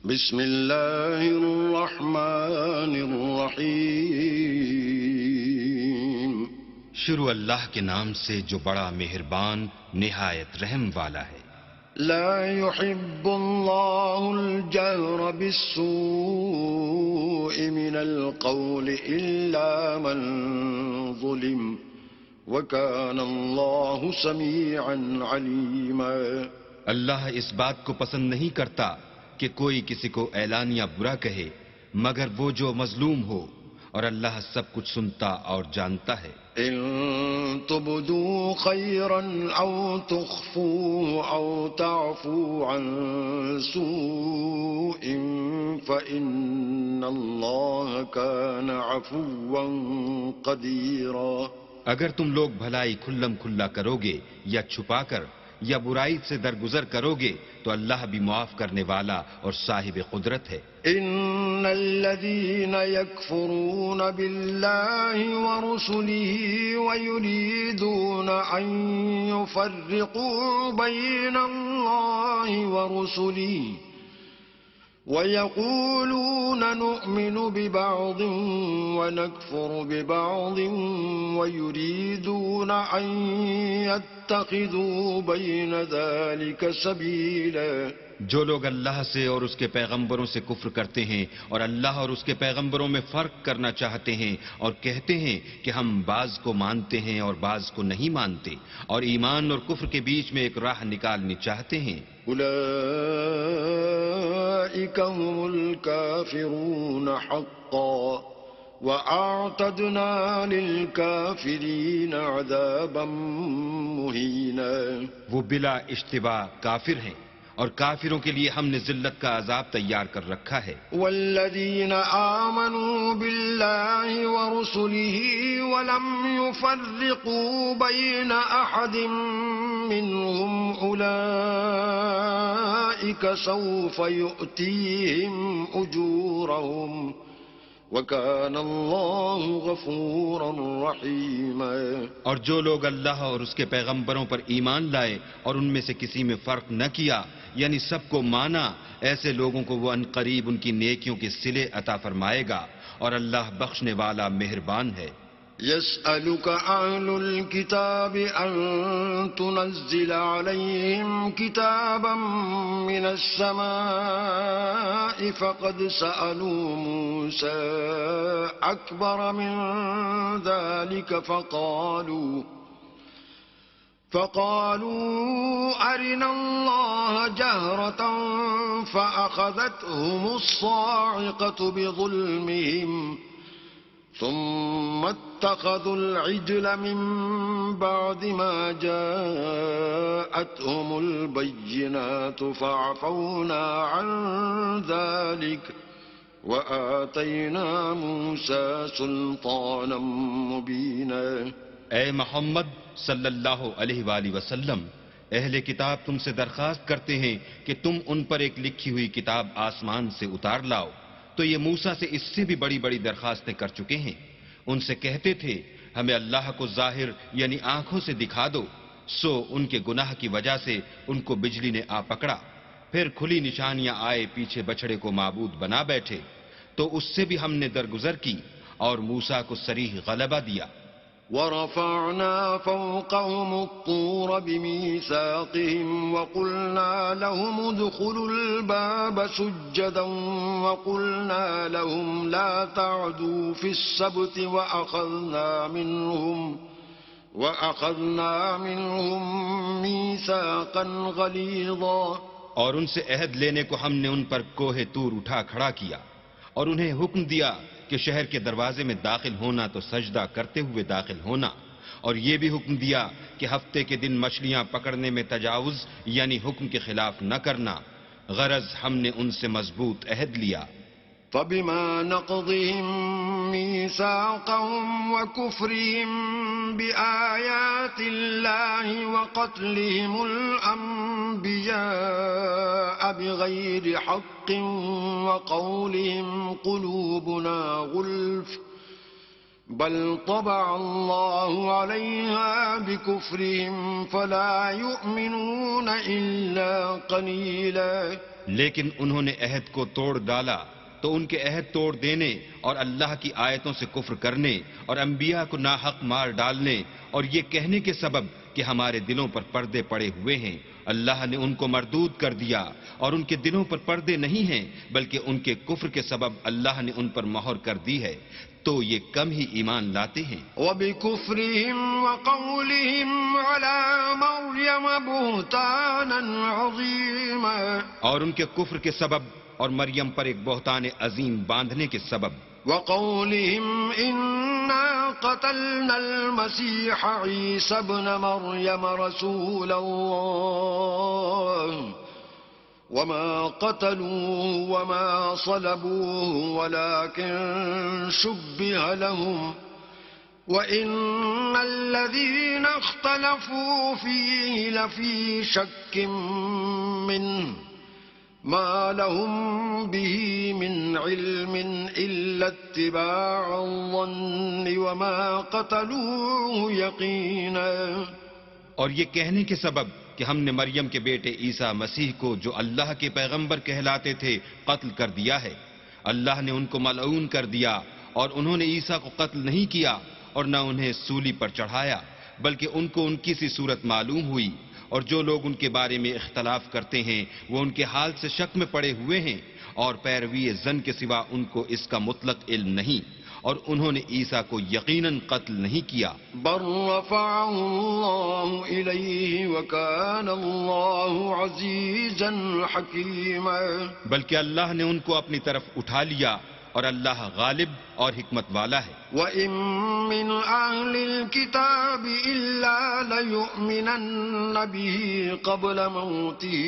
بسم اللہ الرحمن الرحیم۔ شروع اللہ کے نام سے جو بڑا مہربان نہایت رحم والا ہے۔ لا يحب اللہ الجہر بالسوء من القول الا من ظلم وكان اللہ سمیعا علیما۔ اللہ اس بات کو پسند نہیں کرتا کہ کوئی کسی کو اعلانیہ برا کہے مگر وہ جو مظلوم ہو، اور اللہ سب کچھ سنتا اور جانتا ہے۔ ان تبدوا خيرا او تخفوه او تعفوا عن سوء فإن الله كان عفوا قديرا۔ اگر تم لوگ بھلائی کھلم کھلا کرو گے یا چھپا کر یا برائی سے درگزر کرو گے تو اللہ بھی معاف کرنے والا اور صاحب قدرت ہے۔ ان الذين يكفرون بالله ورسله ويريدون ان يفرقوا بين الله ورسله ويقولون نؤمن ببعض ونكفر ببعض ويريدون أن يتخذوا بين ذلك سبيلا۔ جو لوگ اللہ سے اور اس کے پیغمبروں سے کفر کرتے ہیں اور اللہ اور اس کے پیغمبروں میں فرق کرنا چاہتے ہیں اور کہتے ہیں کہ ہم بعض کو مانتے ہیں اور بعض کو نہیں مانتے اور ایمان اور کفر کے بیچ میں ایک راہ نکالنی چاہتے ہیں، اولئک هم الكافرون حقا وَأَعْتَدْنَا لِلْكَافِرِينَ عَذَابًا مُهِينًا۔ وہ بلا اشتباہ کافر ہیں اور کافروں کے لیے ہم نے ذلت کا عذاب تیار کر رکھا ہے۔ وَالَّذِينَ آمَنُوا بِاللَّهِ وَرُسُلِهِ وَلَمْ يُفَرِّقُوا بَيْنَ أَحَدٍ مِّنْهُمْ أُولَئِكَ سَوْفَ يُؤْتِيهِمْ أُجُورَهُمْ وَكَانَ اللَّهُ غَفُورًا رَحِيمًا۔ اور جو لوگ اللہ اور اس کے پیغمبروں پر ایمان لائے اور ان میں سے کسی میں فرق نہ کیا یعنی سب کو مانا، ایسے لوگوں کو وہ عنقریب ان کی نیکیوں کے صلے عطا فرمائے گا اور اللہ بخشنے والا مہربان ہے۔ يسألك أهل الكتاب أن تنزل عليهم كتابا من السماء فقد سألوا موسى أكبر من ذلك فقالوا أرنا الله جهرة فأخذتهم الصاعقة بظلمهم ثم اتخذوا العجل من بعد ما جاءتهم البينات فعفونا عن ذلك وآتينا موسى سلطانا مبينا۔ اے محمد صلی اللہ علیہ وآلہ وسلم، اہل کتاب تم سے درخواست کرتے ہیں کہ تم ان پر ایک لکھی ہوئی کتاب آسمان سے اتار لاؤ، تو یہ موسیٰ سے اس سے بھی بڑی بڑی درخواستیں کر چکے ہیں۔ ان سے کہتے تھے ہمیں اللہ کو ظاہر یعنی آنکھوں سے دکھا دو، سو ان کے گناہ کی وجہ سے ان کو بجلی نے آ پکڑا، پھر کھلی نشانیاں آئے پیچھے بچڑے کو معبود بنا بیٹھے، تو اس سے بھی ہم نے درگزر کی اور موسیٰ کو صریح غلبہ دیا۔ ورفعنا فوقهم الطور بميثاقهم وقلنا لهم ادخلوا الباب سجدا وقلنا لهم لا تعدوا في السبت وأخذنا منهم ميثاقا غليظا۔ اور ان سے عہد لینے کو ہم نے ان پر کوہ طور اٹھا کھڑا کیا اور انہیں حکم دیا کہ شہر کے دروازے میں داخل ہونا تو سجدہ کرتے ہوئے داخل ہونا، اور یہ بھی حکم دیا کہ ہفتے کے دن مچھلیاں پکڑنے میں تجاوز یعنی حکم کے خلاف نہ کرنا، غرض ہم نے ان سے مضبوط عہد لیا۔ فبما نقضهم ميثاقهم وكفرهم بآيات الله وقتلهم الأنبياء بغير حق وقولهم قلوبنا غلف بل طبع الله عليها بكفرهم فلا يؤمنون إلا قليلا۔ لیکن انہوں نے عہد کو توڑ ڈالا تو ان کے عہد توڑ دینے اور اللہ کی آیتوں سے کفر کرنے اور انبیاء کو ناحق مار ڈالنے اور یہ کہنے کے سبب کہ ہمارے دلوں پر پردے پڑے ہوئے ہیں، اللہ نے ان کو مردود کر دیا، اور ان کے دلوں پر پردے نہیں ہیں بلکہ ان کے کفر کے سبب اللہ نے ان پر مہر کر دی ہے، تو یہ کم ہی ایمان لاتے ہیں۔ وبكفرهم وقولهم على مريم بهتانا عظيما، اور ان کے کفر کے سبب اور مریم پر ایک بہتان عظیم باندھنے کے سبب، وقولهم إنا قتلنا المسيح عيسى ابن مريم رسول الله وما قتلوه وما صلبوه ولكن شبه لهم وإن الذين اختلفوا فيه لفي شك منه ما لهم به من علم إلا اتباع الظن وما قتلوه يقينا، اور یہ کہنے کے سبب کہ ہم نے مریم کے بیٹے عیسیٰ مسیح کو جو اللہ کے پیغمبر کہلاتے تھے قتل کر دیا ہے، اللہ نے ان کو ملعون کر دیا، اور انہوں نے عیسیٰ کو قتل نہیں کیا اور نہ انہیں سولی پر چڑھایا، بلکہ ان کو ان کی سی صورت معلوم ہوئی، اور جو لوگ ان کے بارے میں اختلاف کرتے ہیں وہ ان کے حال سے شک میں پڑے ہوئے ہیں، اور پیروی زن کے سوا ان کو اس کا مطلق علم نہیں، اور انہوں نے عیسیٰ کو یقیناً قتل نہیں کیا۔ بل رفعه الله إليه وكان الله عزيزا حكيما، بلکہ اللہ نے ان کو اپنی طرف اٹھا لیا، اور اللہ غالب اور حکمت والا ہے۔ وَإِن مِّنْ أَهْلِ الْكِتَابِ إِلَّا لَيُؤْمِنَنَّ بِهِ قَبْلَ مَوْتِهِ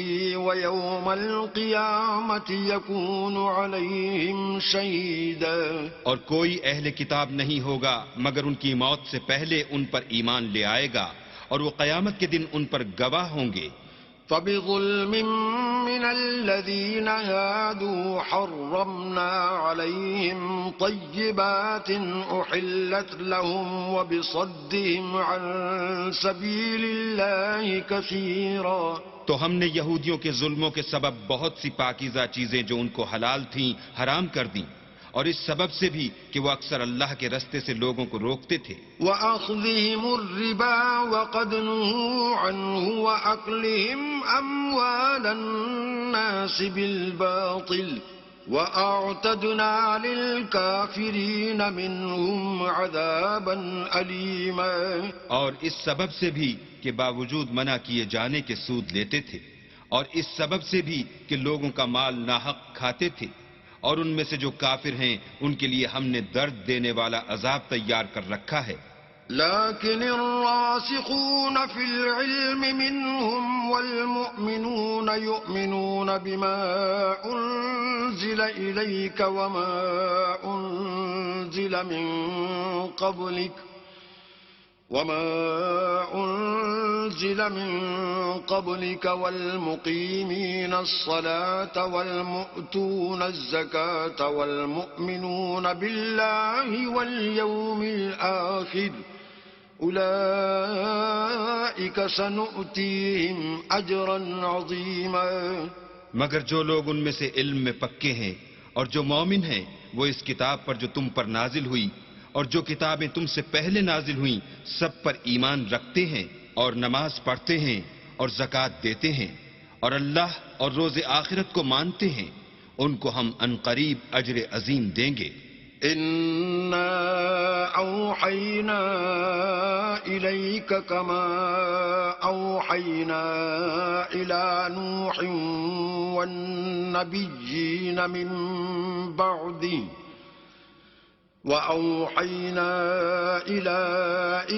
وَيَوْمَ الْقِيَامَةِ يَكُونُ عَلَيْهِمْ شَهِيدًا، اور کوئی اہل کتاب نہیں ہوگا مگر ان کی موت سے پہلے ان پر ایمان لے آئے گا، اور وہ قیامت کے دن ان پر گواہ ہوں گے۔ فبظلم من الذين هادوا حرمنا عليهم طيبات أحلت لهم وبصدهم عن سبيل الله كثيرا، تو ہم نے یہودیوں کے ظلموں کے سبب بہت سی پاکیزہ چیزیں جو ان کو حلال تھیں حرام کر دیں، اور اس سبب سے بھی کہ وہ اکثر اللہ کے رستے سے لوگوں کو روکتے تھے۔ وَأَخْذِهِمُ الرِّبَا وَقَدْ نُهُوا عَنْهُ وَأَكْلِهِمْ أَمْوَالَ النَّاسِ بِالْبَاطِلِ وَأَعْتَدْنَا لِلْكَافِرِينَ مِنْهُمْ عَذَابًا أَلِيمًا، اور اس سبب سے بھی کہ باوجود منع کیے جانے کے سود لیتے تھے، اور اس سبب سے بھی کہ لوگوں کا مال ناحق کھاتے تھے، اور ان میں سے جو کافر ہیں ان کے لیے ہم نے درد دینے والا عذاب تیار کر رکھا ہے۔ لكن الراسخون في العلم منهم والمؤمنون يؤمنون بما أنزل إليك وما أنزل من قبلك والمقيمين الصلاة والمؤتون الزكاة والمؤمنون بالله واليوم الآخر أولئك سنؤتيهم أجرا عظيما، مگر جو لوگ ان میں سے علم میں پکے ہیں اور جو مومن ہیں وہ اس کتاب پر جو تم پر نازل ہوئی اور جو کتابیں تم سے پہلے نازل ہوئیں سب پر ایمان رکھتے ہیں اور نماز پڑھتے ہیں اور زکوٰۃ دیتے ہیں اور اللہ اور روز آخرت کو مانتے ہیں، ان کو ہم عنقریب اجر عظیم دیں گے۔ إنا أوحينا إليك كما أوحينا إلى نوح والنبيين من بعده وأوحينا إلى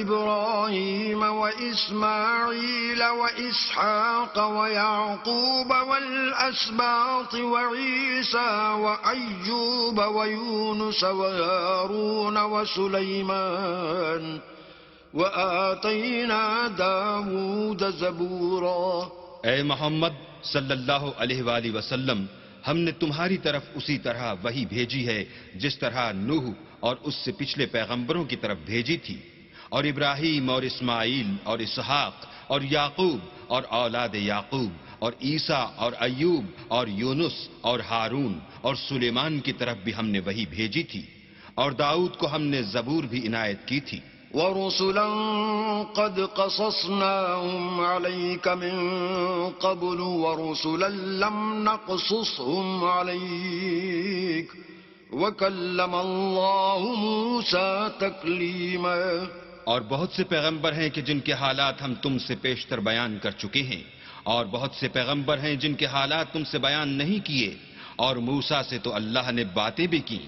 إبراهيم وإسماعيل وإسحاق ويعقوب والأسباط وعيسى وأيوب ويونس وهارون وسليمان وآتينا داود زبورا۔ اے محمد صلی اللہ علیہ وآلہ وسلم، ہم نے تمہاری طرف اسی طرح وحی بھیجی ہے جس طرح نوح اور اس سے پچھلے پیغمبروں کی طرف بھیجی تھی، اور ابراہیم اور اسماعیل اور اسحاق اور یعقوب اور اولاد یعقوب اور عیسیٰ اور ایوب اور یونس اور ہارون اور سلیمان کی طرف بھی ہم نے وہی بھیجی تھی، اور داؤد کو ہم نے زبور بھی عنایت کی تھی۔ ورسلا قد قصصناهم عليك من قبل ورسلا لم نقصصهم عليك وكلم الله موسى تكليما۔ اور بہت سے پیغمبر ہیں کہ جن کے حالات ہم تم سے پیشتر بیان کر چکے ہیں، اور بہت سے پیغمبر ہیں جن کے حالات تم سے بیان نہیں کیے، اور موسیٰ سے تو اللہ نے باتیں بھی کی۔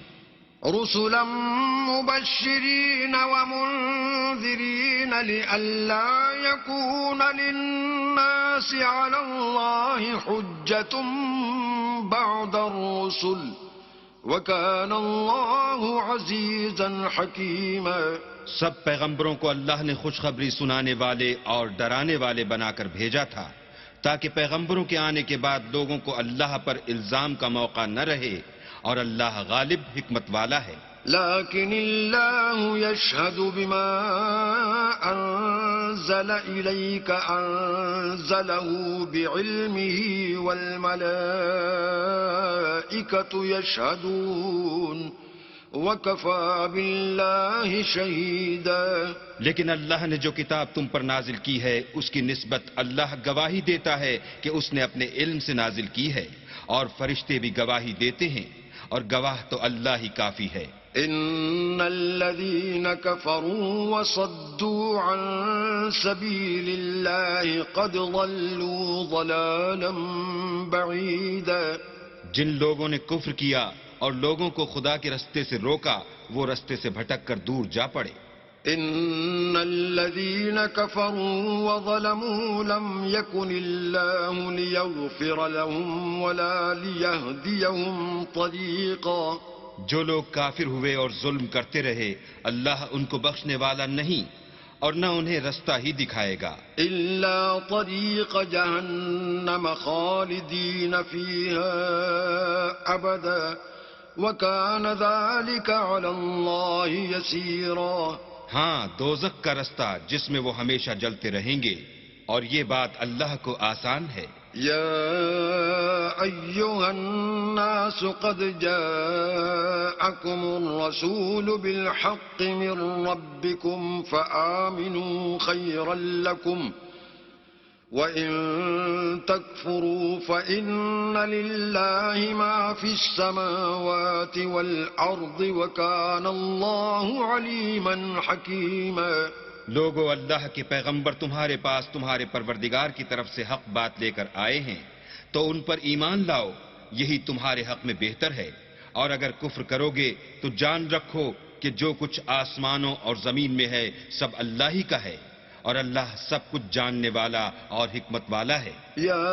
رسلا مبشرين ومنذرين لئلا يكون للناس على الله حجة بعد الرسل وكان الله عزيزا حكيما۔ سب پیغمبروں کو اللہ نے خوشخبری سنانے والے اور ڈرانے والے بنا کر بھیجا تھا، تاکہ پیغمبروں کے آنے کے بعد لوگوں کو اللہ پر الزام کا موقع نہ رہے، اور اللہ غالب حکمت والا ہے۔ لیکن اللہ یشہد بما انزل الیک انزلہ بعلمہ والملائکۃ یشہدون وکفی باللہ شہیدا۔ لیکن اللہ نے جو کتاب تم پر نازل کی ہے اس کی نسبت اللہ گواہی دیتا ہے کہ اس نے اپنے علم سے نازل کی ہے، اور فرشتے بھی گواہی دیتے ہیں، اور گواہ تو اللہ ہی کافی ہے۔ ان الذين كفروا وصدوا عن سبيل الله قد ضلوا ضلالا بعيدا۔ جن لوگوں نے کفر کیا اور لوگوں کو خدا کے رستے سے روکا، وہ رستے سے بھٹک کر دور جا پڑے۔ ان الذين كفروا وظلموا لم يكن الله ليغفر لهم ولا ليهديهم طريقا۔ جو لوگ کافر ہوئے اور ظلم کرتے رہے، اللہ ان کو بخشنے والا نہیں اور نہ انہیں رستہ ہی دکھائے گا۔ الا طريق جهنم خالدين فيها ابدا وكان ذلك على الله يسيرا۔ ہاں، دوزخ کا رستہ جس میں وہ ہمیشہ جلتے رہیں گے، اور یہ بات اللہ کو آسان ہے۔ یا ایھا الناس قد جاءکم الرسول بالحق من ربکم فآمنوا خیرا لکم وَإِن تَكْفُرُوا فَإِنَّ لِلَّهِ مَا فِي السَّمَاوَاتِ وَالْأَرْضِ وَكَانَ اللَّهُ عَلِيمًا حَكِيمًا۔ لوگو، اللہ کے پیغمبر تمہارے پاس تمہارے پروردگار کی طرف سے حق بات لے کر آئے ہیں، تو ان پر ایمان لاؤ، یہی تمہارے حق میں بہتر ہے، اور اگر کفر کرو گے تو جان رکھو کہ جو کچھ آسمانوں اور زمین میں ہے سب اللہ ہی کا ہے، اور اللہ سب کچھ جاننے والا اور حکمت والا ہے۔ یا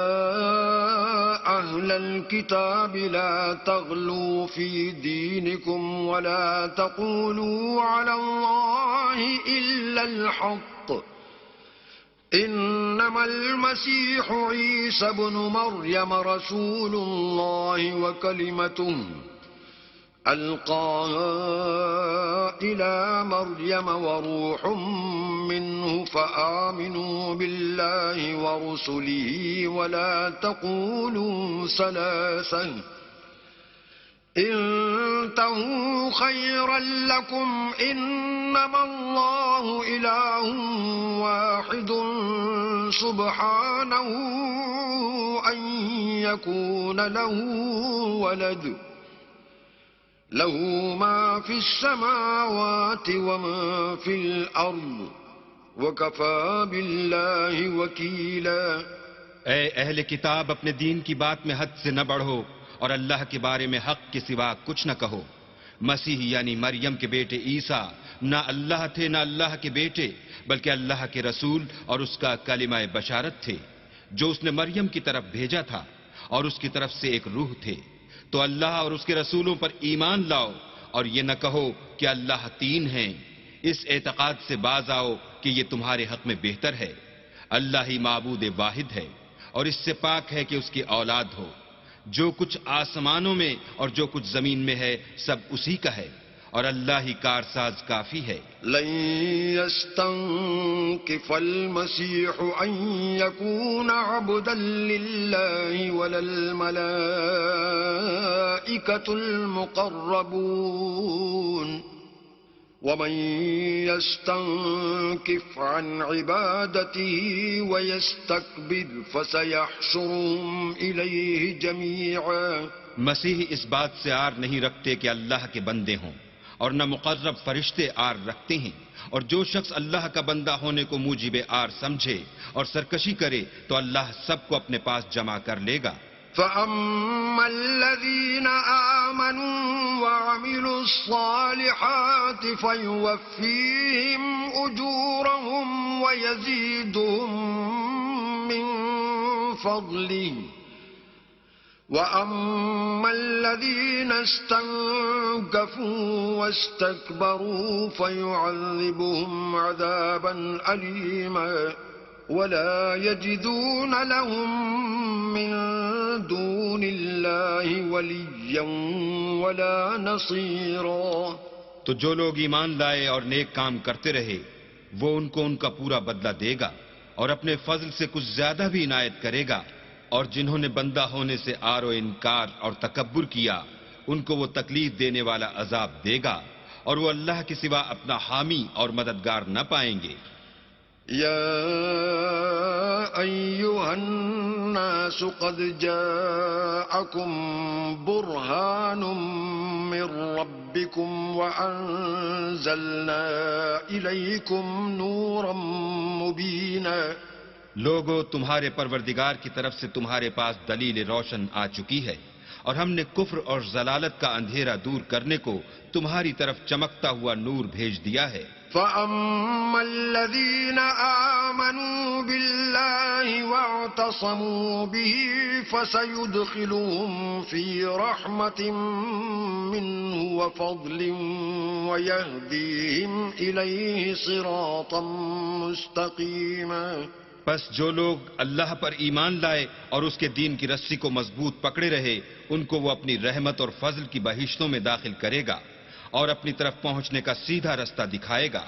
اہل الکتاب لا تغلوا فی دینکم ولا تقولوا علی اللہ الا الحق انما المسیح عیسی ابن مریم رسول اللہ وکلمته ألقاها إلى مريم وروح منه فآمنوا بالله ورسله ولا تقولوا ثلاثة انتهوا خيرا لكم إنما الله إله واحد سبحانه أن يكون له ولد له ما في السماوات وما في الأرض وكفى بالله وكيلا۔ اے اہل کتاب، اپنے دین کی بات میں حد سے نہ بڑھو اور اللہ کے بارے میں حق کے سوا کچھ نہ کہو۔ مسیح یعنی مریم کے بیٹے عیسیٰ نہ اللہ تھے نہ اللہ کے بیٹے، بلکہ اللہ کے رسول اور اس کا کلمہ بشارت تھے جو اس نے مریم کی طرف بھیجا تھا، اور اس کی طرف سے ایک روح تھے۔ تو اللہ اور اس کے رسولوں پر ایمان لاؤ، اور یہ نہ کہو کہ اللہ تین ہیں۔ اس اعتقاد سے باز آؤ کہ یہ تمہارے حق میں بہتر ہے۔ اللہ ہی معبود واحد ہے، اور اس سے پاک ہے کہ اس کی اولاد ہو۔ جو کچھ آسمانوں میں اور جو کچھ زمین میں ہے سب اسی کا ہے، اور اللہ ہی کارساز کافی ہے. لن يستنكف المسيح أن يكون عبدا لله ولا الملائكة المقربون ومن يستنكف عن عبادته ويستكبر فسيحشرهم إليه جميعا. مسیح اس بات سے آر نہیں رکھتے کہ اللہ کے بندے ہوں، اور نہ مقرب فرشتے آر رکھتے ہیں، اور جو شخص اللہ کا بندہ ہونے کو موجب آر سمجھے اور سرکشی کرے تو اللہ سب کو اپنے پاس جمع کر لے گا. فَأَمَّا الَّذِينَ آمَنُوا وَعَمِلُوا الصَّالِحَاتِ فَيُوَفِّيهِمْ أُجُورَهُمْ وَيَزِيدُهُمْ مِنْ فَضْلِهِ وَأَمَّا الَّذِينَ اسْتَنكَفُوا وَاسْتَكْبَرُوا فَيُعَذِّبُهُمْ عَذَابًا أَلِيمًا وَلَا يَجِدُونَ لَهُم مِّن دُونِ اللَّهِ وَلِيًّا وَلَا نَصِيرًا. تو جو لوگ ایمان لائے اور نیک کام کرتے رہے وہ ان کو ان کا پورا بدلہ دے گا اور اپنے فضل سے کچھ زیادہ بھی عنایت کرے گا، اور جنہوں نے بندہ ہونے سے آر و انکار اور تکبر کیا ان کو وہ تکلیف دینے والا عذاب دے گا، اور وہ اللہ کے سوا اپنا حامی اور مددگار نہ پائیں گے. يا أيها الناس قد جاءكم برهان من ربكم وأنزلنا إليكم نورا مبينا. لوگو، تمہارے پروردگار کی طرف سے تمہارے پاس دلیل روشن آ چکی ہے، اور ہم نے کفر اور ضلالت کا اندھیرا دور کرنے کو تمہاری طرف چمکتا ہوا نور بھیج دیا ہے. فَأَمَّا الَّذِينَ آمَنُوا بِاللَّهِ وَاعْتَصَمُوا بِهِ فَسَيُدْخِلُهُمْ فِي رَحْمَةٍ مِّنْهُ وَفَضْلٍ وَيَهْدِيهِمْ إِلَيْهِ صِرَاطًا مُسْتَقِيمًا. پس جو لوگ اللہ پر ایمان لائے اور اس کے دین کی رسی کو مضبوط پکڑے رہے ان کو وہ اپنی رحمت اور فضل کی بہشتوں میں داخل کرے گا اور اپنی طرف پہنچنے کا سیدھا رستہ دکھائے گا.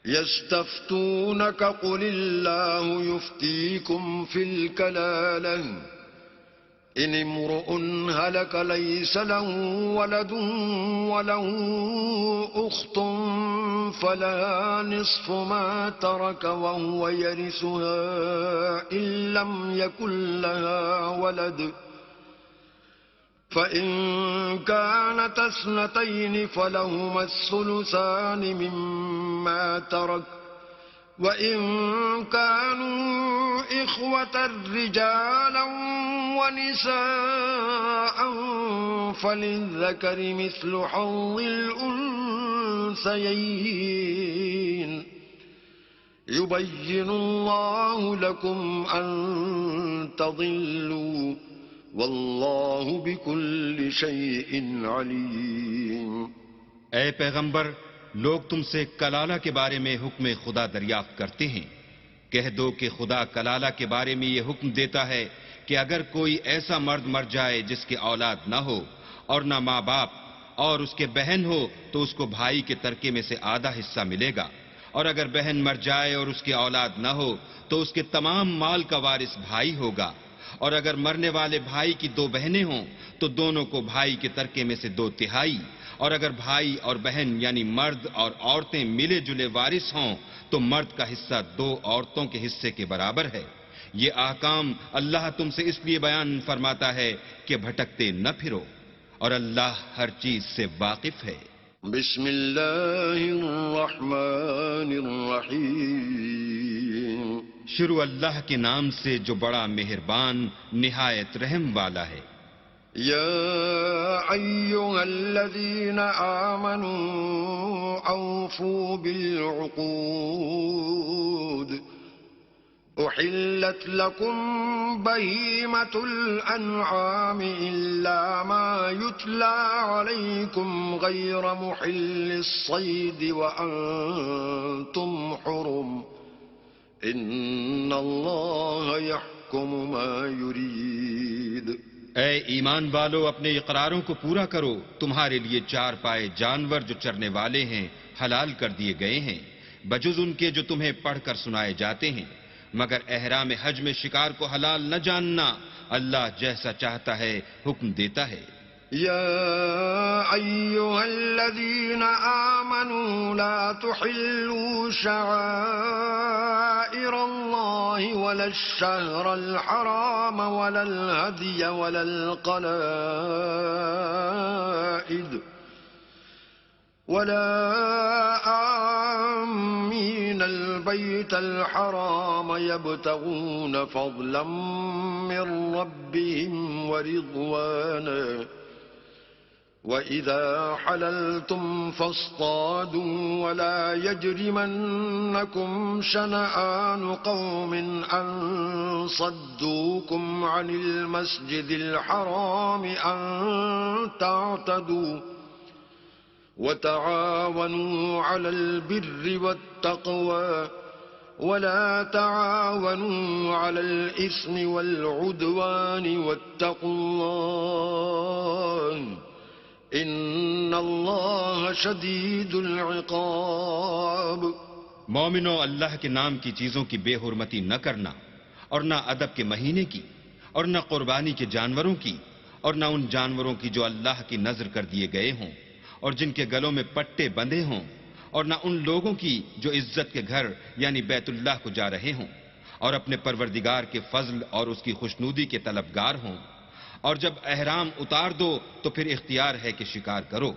يستفتونك قل الله يفتيكم في الكلالة إن امرؤ هلك ليس له ولد وله أخت فلها نصف ما ترك وهو يرثها إن لم يكن لها ولد فإن كانت اثنتين فلهما الثلثان مما ترك وإن كانوا إخوة رجالا ونساء فللذكر مثل حظ الأنثيين يبين الله لكم أن تضلوا واللہ بکل شیء علیم. اے پیغمبر، لوگ تم سے کلالہ کے بارے میں حکم خدا دریافت کرتے ہیں. کہہ دو کہ خدا کلالہ کے بارے میں یہ حکم دیتا ہے کہ اگر کوئی ایسا مرد مر جائے جس کی اولاد نہ ہو اور نہ ماں باپ اور اس کے بہن ہو تو اس کو بھائی کے ترکے میں سے آدھا حصہ ملے گا، اور اگر بہن مر جائے اور اس کی اولاد نہ ہو تو اس کے تمام مال کا وارث بھائی ہوگا، اور اگر مرنے والے بھائی کی دو بہنیں ہوں تو دونوں کو بھائی کے ترکے میں سے 2/3، اور اگر بھائی اور بہن یعنی مرد اور عورتیں ملے جلے وارث ہوں تو مرد کا حصہ 2 عورتوں کے حصے کے برابر ہے. یہ احکام اللہ تم سے اس لیے بیان فرماتا ہے کہ بھٹکتے نہ پھرو، اور اللہ ہر چیز سے واقف ہے. بسم اللہ الرحمن الرحیم. شروع اللہ کے نام سے جو بڑا مہربان نہایت رحم والا ہے. یا ایھا الذین آمنوا اوفوا بالعقود احلت لکم بہیمۃ الانعام الا ما یتلی علیکم غیر محل الصید وانتم حرم ان اللہ یحکم ما یرید. اے ایمان والو، اپنے اقراروں کو پورا کرو. تمہارے لیے چار پائے جانور جو چرنے والے ہیں حلال کر دیے گئے ہیں، بجز ان کے جو تمہیں پڑھ کر سنائے جاتے ہیں، مگر احرام حج میں شکار کو حلال نہ جاننا. اللہ جیسا چاہتا ہے حکم دیتا ہے. يا أيها الذين آمنوا لا تحلوا شعائر الله ولا الشهر الحرام ولا الهدي ولا القلائد ولا آمين البيت الحرام يبتغون فضلا من ربهم ورضوانا وَإِذَا حَلَلْتُمْ فَاصْطَادُوا وَلَا يَجْرِمَنَّكُمْ شَنَآنُ قَوْمٍ أَن صَدُّوكُمْ عَنِ الْمَسْجِدِ الْحَرَامِ أَن تَعْتَدُوا وَتَعَاوَنُوا عَلَى الْبِرِّ وَالتَّقْوَى وَلَا تَعَاوَنُوا عَلَى الْإِثْمِ وَالْعُدْوَانِ وَاتَّقُوا اللَّهَ ان اللہ شدید العقاب. مومنو، اللہ کے نام کی چیزوں کی بے حرمتی نہ کرنا، اور نہ ادب کے مہینے کی، اور نہ قربانی کے جانوروں کی، اور نہ ان جانوروں کی جو اللہ کی نذر کر دیے گئے ہوں اور جن کے گلوں میں پٹے بندھے ہوں، اور نہ ان لوگوں کی جو عزت کے گھر یعنی بیت اللہ کو جا رہے ہوں اور اپنے پروردگار کے فضل اور اس کی خوشنودی کے طلبگار ہوں. اور جب احرام اتار دو تو پھر اختیار ہے کہ شکار کرو.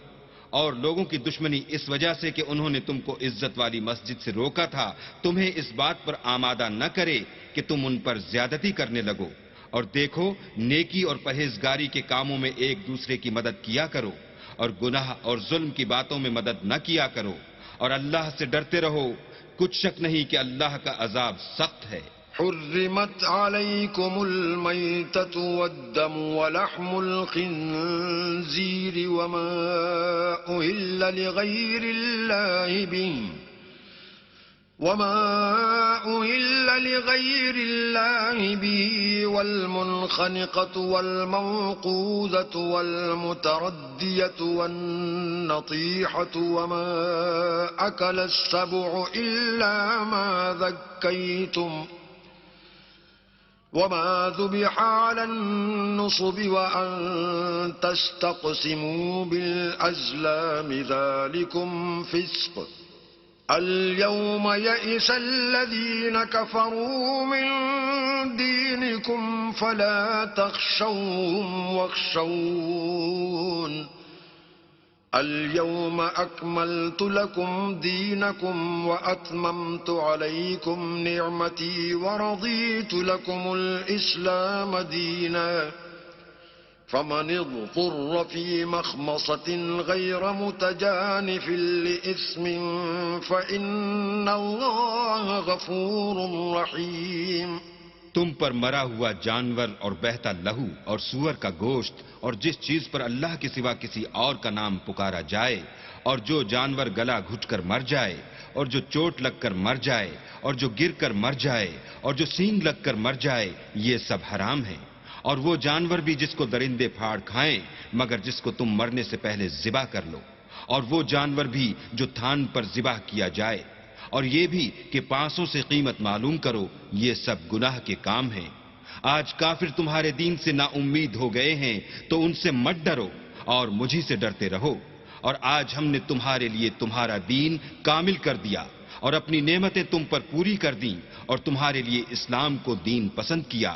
اور لوگوں کی دشمنی اس وجہ سے کہ انہوں نے تم کو عزت والی مسجد سے روکا تھا تمہیں اس بات پر آمادہ نہ کرے کہ تم ان پر زیادتی کرنے لگو. اور دیکھو، نیکی اور پرہیزگاری کے کاموں میں ایک دوسرے کی مدد کیا کرو، اور گناہ اور ظلم کی باتوں میں مدد نہ کیا کرو، اور اللہ سے ڈرتے رہو. کچھ شک نہیں کہ اللہ کا عذاب سخت ہے. حرمت عليكم الميتة والدم ولحم الخنزير وما أهل لغير الله به والمنخنقة والموقوذة والمتردية والنطيحة وما أكل السبع إلا ما ذكيتم وما ذبح على النصب وأن تستقسموا بالأزلام ذلكم فسق. اليوم يئس الذين كفروا من دينكم فلا تخشوهم واخشون. اليوم أكملت لكم دينكم وأتممت عليكم نعمتي ورضيت لكم الإسلام دينا. فمن اضطر في مخمصة غير متجانف لإثم فإن الله غفور رحيم. تم پر مرا ہوا جانور اور بہتا لہو اور سور کا گوشت اور جس چیز پر اللہ کے سوا کسی اور کا نام پکارا جائے، اور جو جانور گلا گھٹ کر مر جائے، اور جو چوٹ لگ کر مر جائے، اور جو گر کر مر جائے، اور جو سینگ لگ کر مر جائے، یہ سب حرام ہیں. اور وہ جانور بھی جس کو درندے پھاڑ کھائیں مگر جس کو تم مرنے سے پہلے ذبح کر لو، اور وہ جانور بھی جو تھان پر ذبح کیا جائے، اور یہ بھی کہ پانسوں سے قیمت معلوم کرو. یہ سب گناہ کے کام ہیں. آج کافر تمہارے دین سے نا امید ہو گئے ہیں تو ان سے مت ڈرو اور مجھی سے ڈرتے رہو. اور آج ہم نے تمہارے لیے تمہارا دین کامل کر دیا اور اپنی نعمتیں تم پر پوری کر دیں اور تمہارے لیے اسلام کو دین پسند کیا.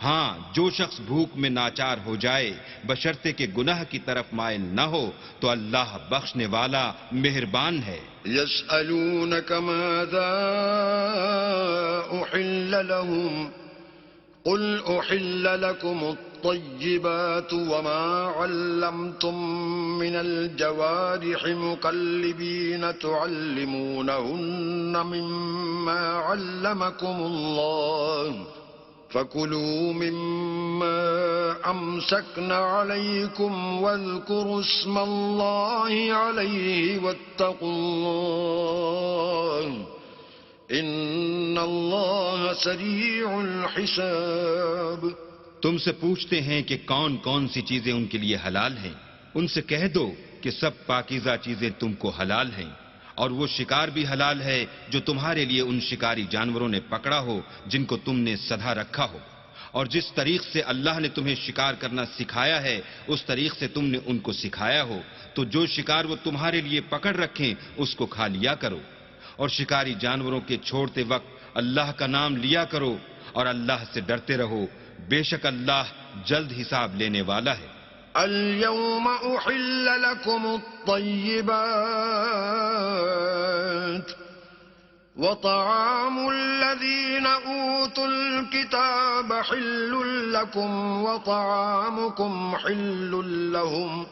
ہاں، جو شخص بھوک میں ناچار ہو جائے بشرطے کہ گناہ کی طرف مائل نہ ہو تو اللہ بخشنے والا مہربان ہے. يسألونك ماذا أحل لهم قل أحل لكم الطيبات وما علمتم من الجوارح مكلبين تعلمونهن مما علمكم الله فكلوا مما أمسكن عليكم واذكروا اسم الله عليه واتقوا الله إن الله سريع الحساب. تم سے پوچھتے ہیں کہ کون کون سی چیزیں ان کے لیے حلال ہیں. ان سے کہہ دو کہ سب پاکیزہ چیزیں تم کو حلال ہیں، اور وہ شکار بھی حلال ہے جو تمہارے لیے ان شکاری جانوروں نے پکڑا ہو جن کو تم نے سدھا رکھا ہو. اور جس طریق سے اللہ نے تمہیں شکار کرنا سکھایا ہے اس طریق سے تم نے ان کو سکھایا ہو، تو جو شکار وہ تمہارے لیے پکڑ رکھیں اس کو کھا لیا کرو. اور شکاری جانوروں کے چھوڑتے وقت اللہ کا نام لیا کرو اور اللہ سے ڈرتے رہو، بے شک اللہ جلد حساب لینے والا ہے. اليوم أحل لكم الطيبات وطعام الذين أوتوا الكتاب حل لكم وطعامكم حل لهم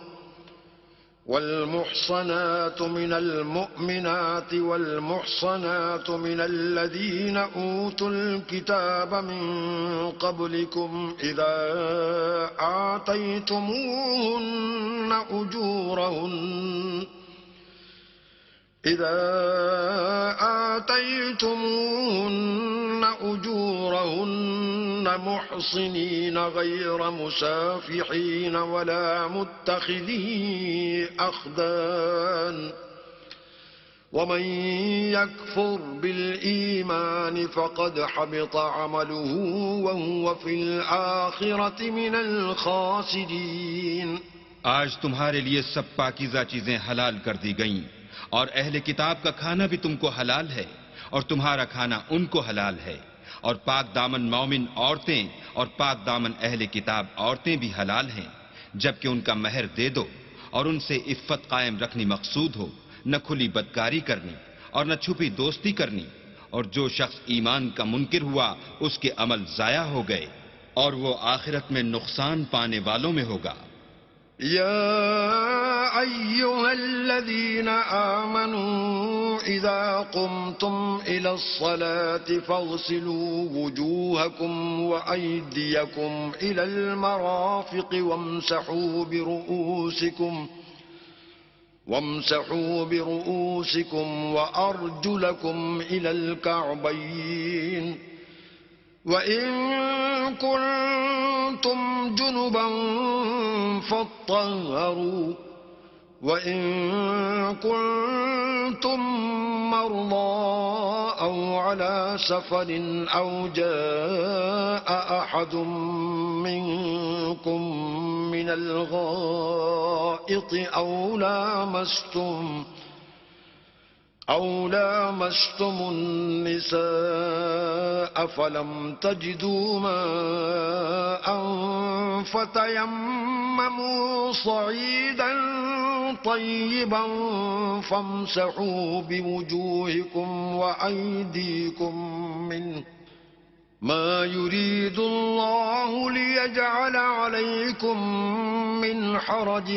والمحصنات من المؤمنات والمحصنات من الذين أوتوا الكتاب من قبلكم إذا آتيتموهن أجورهن محصنين غير مسافحين ولا متخذي أخدان ومن يكفر بالإيمان فقد حبط عمله وهو في الآخرة من الخاسرين. آج تمہارے لیے سب پاکیزہ چیزیں حلال کر دی گئیں، اور اہل کتاب کا کھانا بھی تم کو حلال ہے اور تمہارا کھانا ان کو حلال ہے. اور پاک دامن مومن عورتیں اور پاک دامن اہل کتاب عورتیں بھی حلال ہیں جبکہ ان کا مہر دے دو، اور ان سے عفت قائم رکھنی مقصود ہو، نہ کھلی بدکاری کرنی اور نہ چھپی دوستی کرنی. اور جو شخص ایمان کا منکر ہوا اس کے عمل ضائع ہو گئے اور وہ آخرت میں نقصان پانے والوں میں ہوگا. يا أيها الذين آمنوا إذا قمتم إلى الصلاة فاغسلوا وجوهكم وأيديكم إلى المرافق وامسحوا برؤوسكم وأرجلكم إلى الكعبين وإن كنتم جنبا فاطهروا وإن كنتم مرضى أو على سفر أو جاء أحد منكم من الغائط أو لامستم النساء فلم تجدوا ماء فتيمموا صعيدا طيبا فامسحوا بوجوهكم وأيديكم منه ما يريد الله ليجعل عليكم من حرج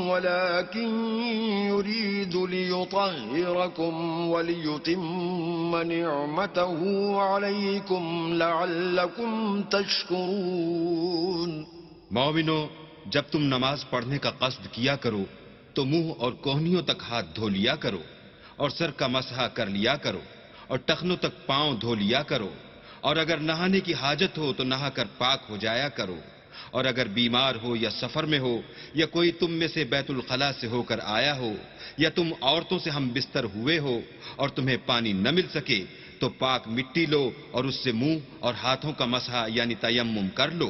ولكن يريد ليطهركم وليتم نعمته عليكم لعلكم تشكرون. مومنو، جب تم نماز پڑھنے کا قصد کیا کرو تو منہ اور کوہنیوں تک ہاتھ دھو لیا کرو اور سر کا مسح کر لیا کرو اور ٹخنوں تک پاؤں دھو لیا کرو، اور اگر نہانے کی حاجت ہو تو نہا کر پاک ہو جایا کرو، اور اگر بیمار ہو یا سفر میں ہو یا کوئی تم میں سے بیت الخلاء سے ہو کر آیا ہو یا تم عورتوں سے ہم بستر ہوئے ہو اور تمہیں پانی نہ مل سکے تو پاک مٹی لو اور اس سے منہ اور ہاتھوں کا مسح یعنی تیمم کر لو.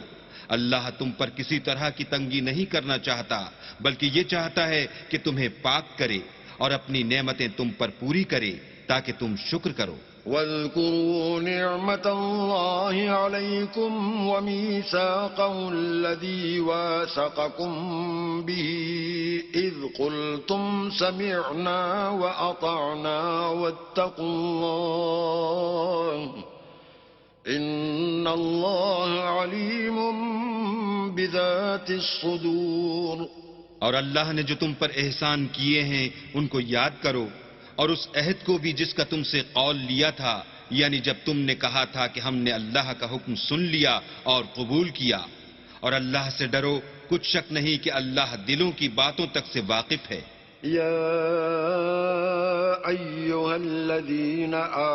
اللہ تم پر کسی طرح کی تنگی نہیں کرنا چاہتا بلکہ یہ چاہتا ہے کہ تمہیں پاک کرے اور اپنی نعمتیں تم پر پوری کرے تاکہ تم شکر کرو. واذكروا نعمة الله عليكم وميثاقه الذي واثقكم به إذ قلتم سمعنا وأطعنا واتقوا الله إن الله عليم بذات الصدور. اور اللہ نے جو تم پر احسان کیے ہیں ان کو یاد کرو، اور اس عہد کو بھی جس کا تم سے قول لیا تھا، یعنی جب تم نے کہا تھا کہ ہم نے اللہ کا حکم سن لیا اور قبول کیا. اور اللہ سے ڈرو، کچھ شک نہیں کہ اللہ دلوں کی باتوں تک سے واقف ہے. يا أيها الذين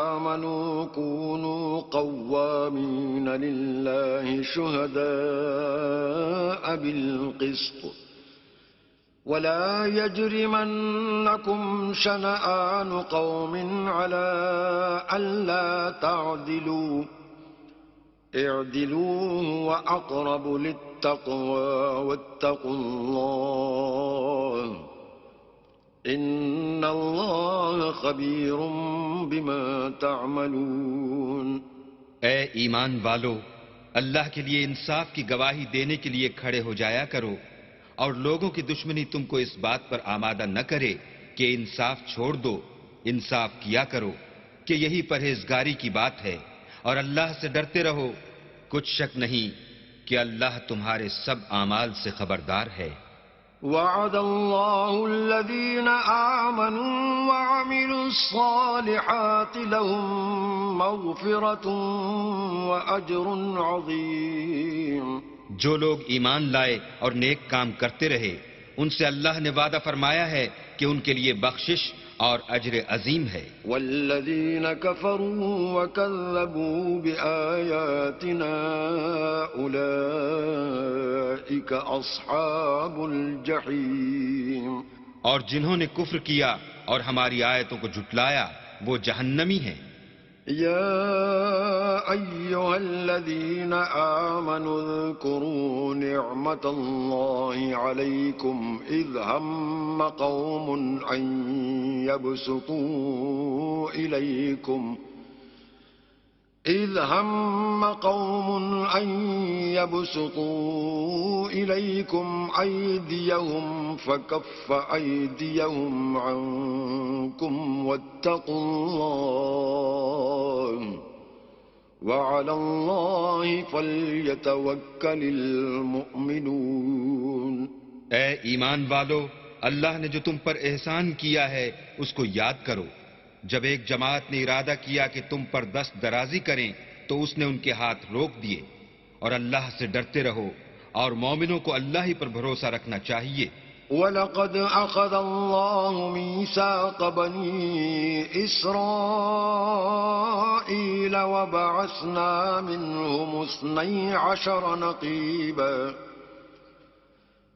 آمنوا كونوا قوامين لله شهداء بالقسط ولا يجرمنكم شنآن قوم على ألا تعدلوا اعدلوا هو أقرب للتقوى واتقوا الله إن الله خبير بما تعملون. اے ایمان والو، اللہ کے لیے انصاف کی گواہی دینے کے لیے کھڑے ہو جایا کرو، اور لوگوں کی دشمنی تم کو اس بات پر آمادہ نہ کرے کہ انصاف چھوڑ دو. انصاف کیا کرو کہ یہی پرہیزگاری کی بات ہے، اور اللہ سے ڈرتے رہو. کچھ شک نہیں کہ اللہ تمہارے سب اعمال سے خبردار ہے. وعد الله الذين آمنوا وعملوا الصالحات لهم مغفرة وأجر عظيم. جو لوگ ایمان لائے اور نیک کام کرتے رہے، ان سے اللہ نے وعدہ فرمایا ہے کہ ان کے لیے بخشش اور اجر عظیم ہے. والذين كفروا وكذبوا بآياتنا أولئك أصحاب الجحيم. اور جنہوں نے کفر کیا اور ہماری آیتوں کو جھٹلایا وہ جہنمی ہیں. يا أيها الذين آمنوا اذكروا نعمة الله عليكم إذ هم قوم أن يبسطوا إليكم أيديهم فكف أيديهم عنكم واتقوا الله وعلى الله فليتوكل المؤمنون. اے ایمان والو، اللہ نے جو تم پر احسان کیا ہے اس کو یاد کرو. جب ایک جماعت نے ارادہ کیا کہ تم پر دست درازی کریں تو اس نے ان کے ہاتھ روک دیے. اور اللہ سے ڈرتے رہو، اور مومنوں کو اللہ ہی پر بھروسہ رکھنا چاہیے. وَلَقَدْ أَخَذَ اللَّهُ مِيثَاقَ بَنِي إِسْرَائِيلَ وَبَعَثْنَا مِنْهُمُ 12 نَقِيبًا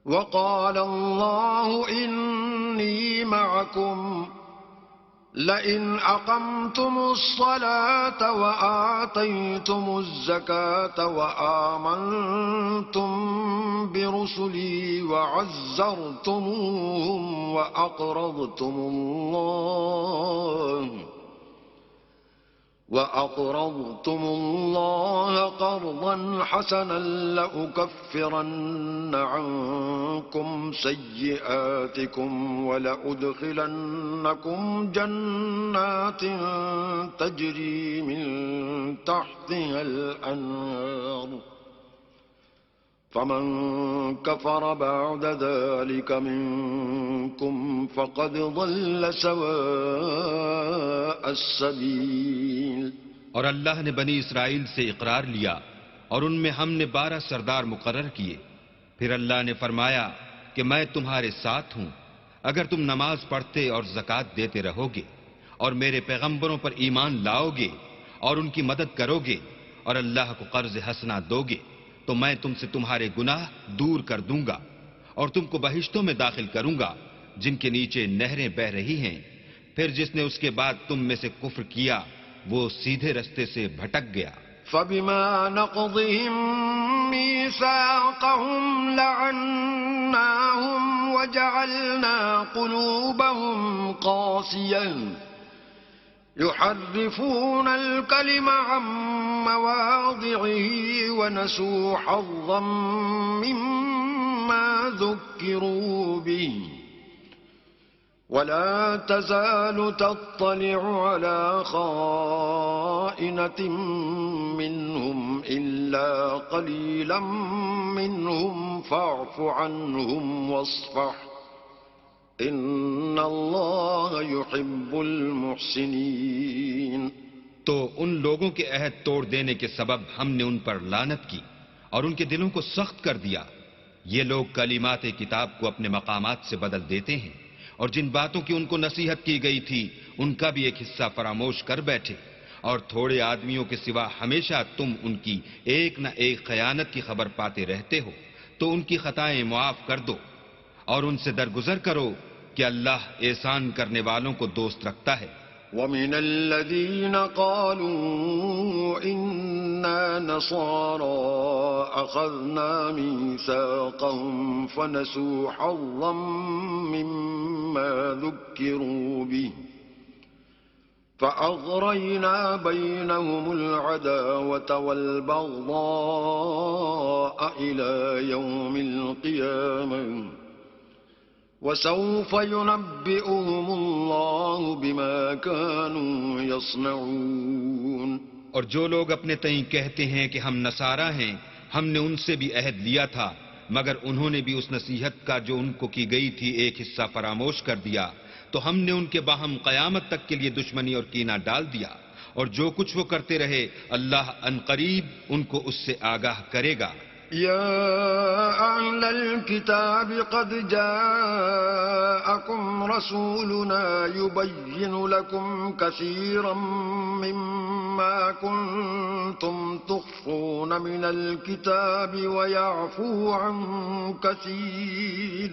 وَقَالَ اللَّهُ إِنِّي مَعَكُمْ لئن أقمتم الصلاة وآتيتم الزكاة وآمنتم برسلي وعزرتموهم وأقرضتم الله قرضا حسنا لأكفرن عنكم سيئاتكم ولأدخلنكم جنات تجري من تحتها الأنهار فمن كفر بعد ذلك منكم فقد ضل سواء السبيل. اور اللہ نے بنی اسرائیل سے اقرار لیا اور ان میں ہم نے 12 سردار مقرر کیے. پھر اللہ نے فرمایا کہ میں تمہارے ساتھ ہوں اگر تم نماز پڑھتے اور زکوٰۃ دیتے رہو گے اور میرے پیغمبروں پر ایمان لاؤ گے اور ان کی مدد کرو گے اور اللہ کو قرض حسنہ دو گے تو میں تم سے تمہارے گناہ دور کر دوں گا اور تم کو بہشتوں میں داخل کروں گا جن کے نیچے نہریں بہہ رہی ہیں. پھر جس نے اس کے بعد تم میں سے کفر کیا وہ سیدھے رستے سے بھٹک گیا. فبما نقضهم ميثاقهم لعناهم وجعلنا قلوبهم قاسية يحرفون الكلم عن مواضعه ونسوا حظا مما ذكروا به ولا تزال تطلع على خائنة منهم إلا قليلا منهم فاعف عنهم واصفح إن الله يحب المحسنين. تو ان لوگوں کے عہد توڑ دینے کے سبب ہم نے ان پر لعنت کی اور ان کے دلوں کو سخت کر دیا. یہ لوگ کلمات کتاب کو اپنے مقامات سے بدل دیتے ہیں اور جن باتوں کی ان کو نصیحت کی گئی تھی ان کا بھی ایک حصہ فراموش کر بیٹھے، اور تھوڑے آدمیوں کے سوا ہمیشہ تم ان کی ایک نہ ایک خیانت کی خبر پاتے رہتے ہو، تو ان کی خطائیں معاف کر دو اور ان سے درگزر کرو کہ اللہ احسان کرنے والوں کو دوست رکھتا ہے۔ ومن الذين قالوا إنا نصارى أخذنا ميثاقهم فنسوا حظا مما ذكروا به فأغرينا بينهم العداوة والبغضاء إلى يوم القيامة وسوف ينبئهم الله بما كانوا يصنعون۔ اور جو لوگ اپنے تئیں کہتے ہیں کہ ہم نصارہ ہیں، ہم نے ان سے بھی عہد لیا تھا، مگر انہوں نے بھی اس نصیحت کا جو ان کو کی گئی تھی ایک حصہ فراموش کر دیا، تو ہم نے ان کے باہم قیامت تک کے لیے دشمنی اور کینہ ڈال دیا، اور جو کچھ وہ کرتے رہے اللہ عنقریب ان کو اس سے آگاہ کرے گا۔ يا أهل الكتاب قد جاءكم رسولنا يبين لكم كثيرا مما كنتم تخفون من الكتاب ويعفو عن كثير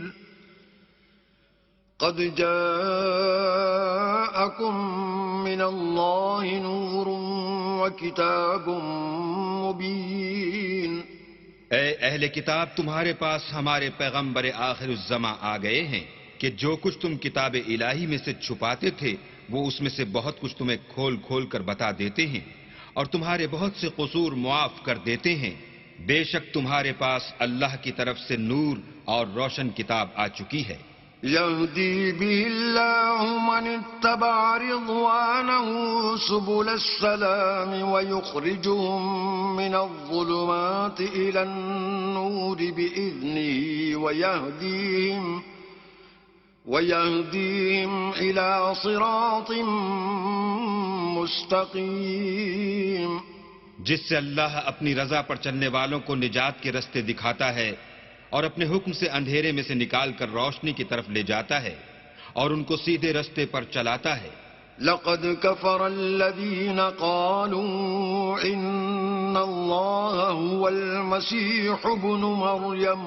قد جاءكم من الله نور وكتاب مبين۔ اے اہل کتاب، تمہارے پاس ہمارے پیغمبر آخر الزماں آ گئے ہیں کہ جو کچھ تم کتاب الہی میں سے چھپاتے تھے وہ اس میں سے بہت کچھ تمہیں کھول کھول کر بتا دیتے ہیں، اور تمہارے بہت سے قصور معاف کر دیتے ہیں۔ بے شک تمہارے پاس اللہ کی طرف سے نور اور روشن کتاب آ چکی ہے۔ يهدي به الله من اتبع رضوانه سبل السلام ويخرجهم من الظلمات إلى النور بإذنه ويهديهم إلى صراط مستقيم۔ جس سے اللہ اپنی رضا پر چلنے والوں کو نجات کے رستے دکھاتا ہے اور اپنے حکم سے اندھیرے میں سے نکال کر روشنی کی طرف لے جاتا ہے اور ان کو سیدھے رستے پر چلاتا ہے۔ لقد كفر الذين قالوا إن الله هو المسيح ابن مريم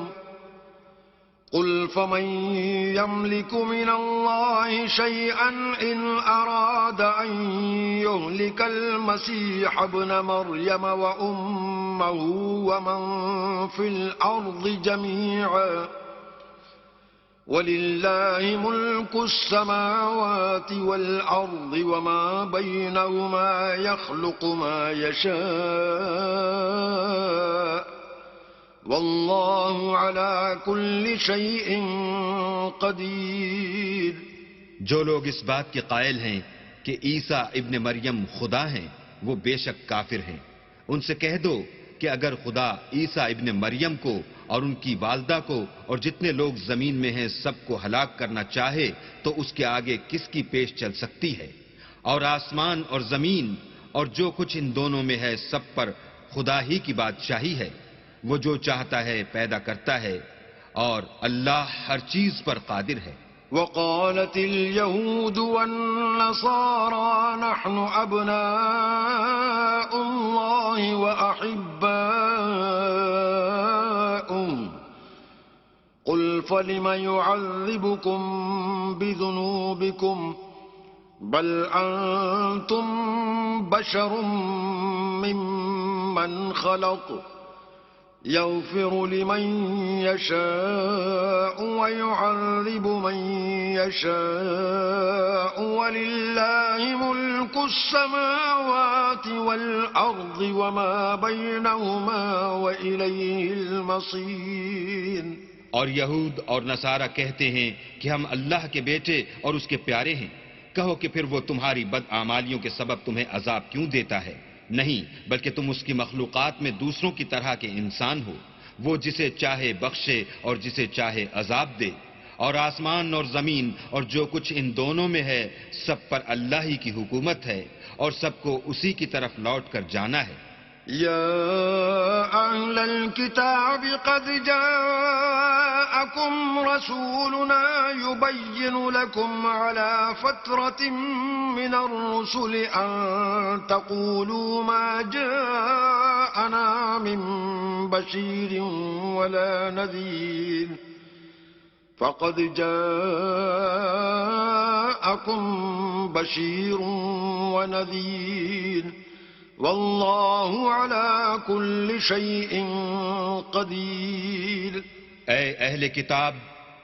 قل فمن يملك من الله شيئا إن أراد أن يهلك المسيح ابن مريم وأمه ومن في الأرض جميعا ولله ملك السماوات والأرض وما بينهما يخلق ما يشاء واللہ علی کل شیء قدیر۔ جو لوگ اس بات کے قائل ہیں کہ عیسیٰ ابن مریم خدا ہیں وہ بے شک کافر ہیں۔ ان سے کہہ دو کہ اگر خدا عیسیٰ ابن مریم کو اور ان کی والدہ کو اور جتنے لوگ زمین میں ہیں سب کو ہلاک کرنا چاہے تو اس کے آگے کس کی پیش چل سکتی ہے؟ اور آسمان اور زمین اور جو کچھ ان دونوں میں ہے سب پر خدا ہی کی بادشاہی ہے۔ وہ جو چاہتا ہے پیدا کرتا ہے اور اللہ ہر چیز پر قادر ہے۔ وقالت اليهود والنصارى نحن أبناء الله وأحباؤه قل فلم يعذبكم بذنوبكم بل أنتم بشر ممن خلق يغفر لمن يشاء ويعذب من يشاء ولله ملك السماوات والأرض وما بينهما وإليه المصير۔ اور یہود اور نصارہ کہتے ہیں کہ ہم اللہ کے بیٹے اور اس کے پیارے ہیں۔ کہو کہ پھر وہ تمہاری بدعمالیوں کے سبب تمہیں عذاب کیوں دیتا ہے؟ نہیں، بلکہ تم اس کی مخلوقات میں دوسروں کی طرح کے انسان ہو۔ وہ جسے چاہے بخشے اور جسے چاہے عذاب دے۔ اور آسمان اور زمین اور جو کچھ ان دونوں میں ہے سب پر اللہ ہی کی حکومت ہے اور سب کو اسی کی طرف لوٹ کر جانا ہے۔ يا أهل الكتاب قد جاءكم رسولنا يبين لكم على فترة من الرسل أن تقولوا ما جاءنا من بشير ولا نذير فقد جاءكم بشير ونذير واللہ علی کل شیء قدیر۔ اے اہل کتاب،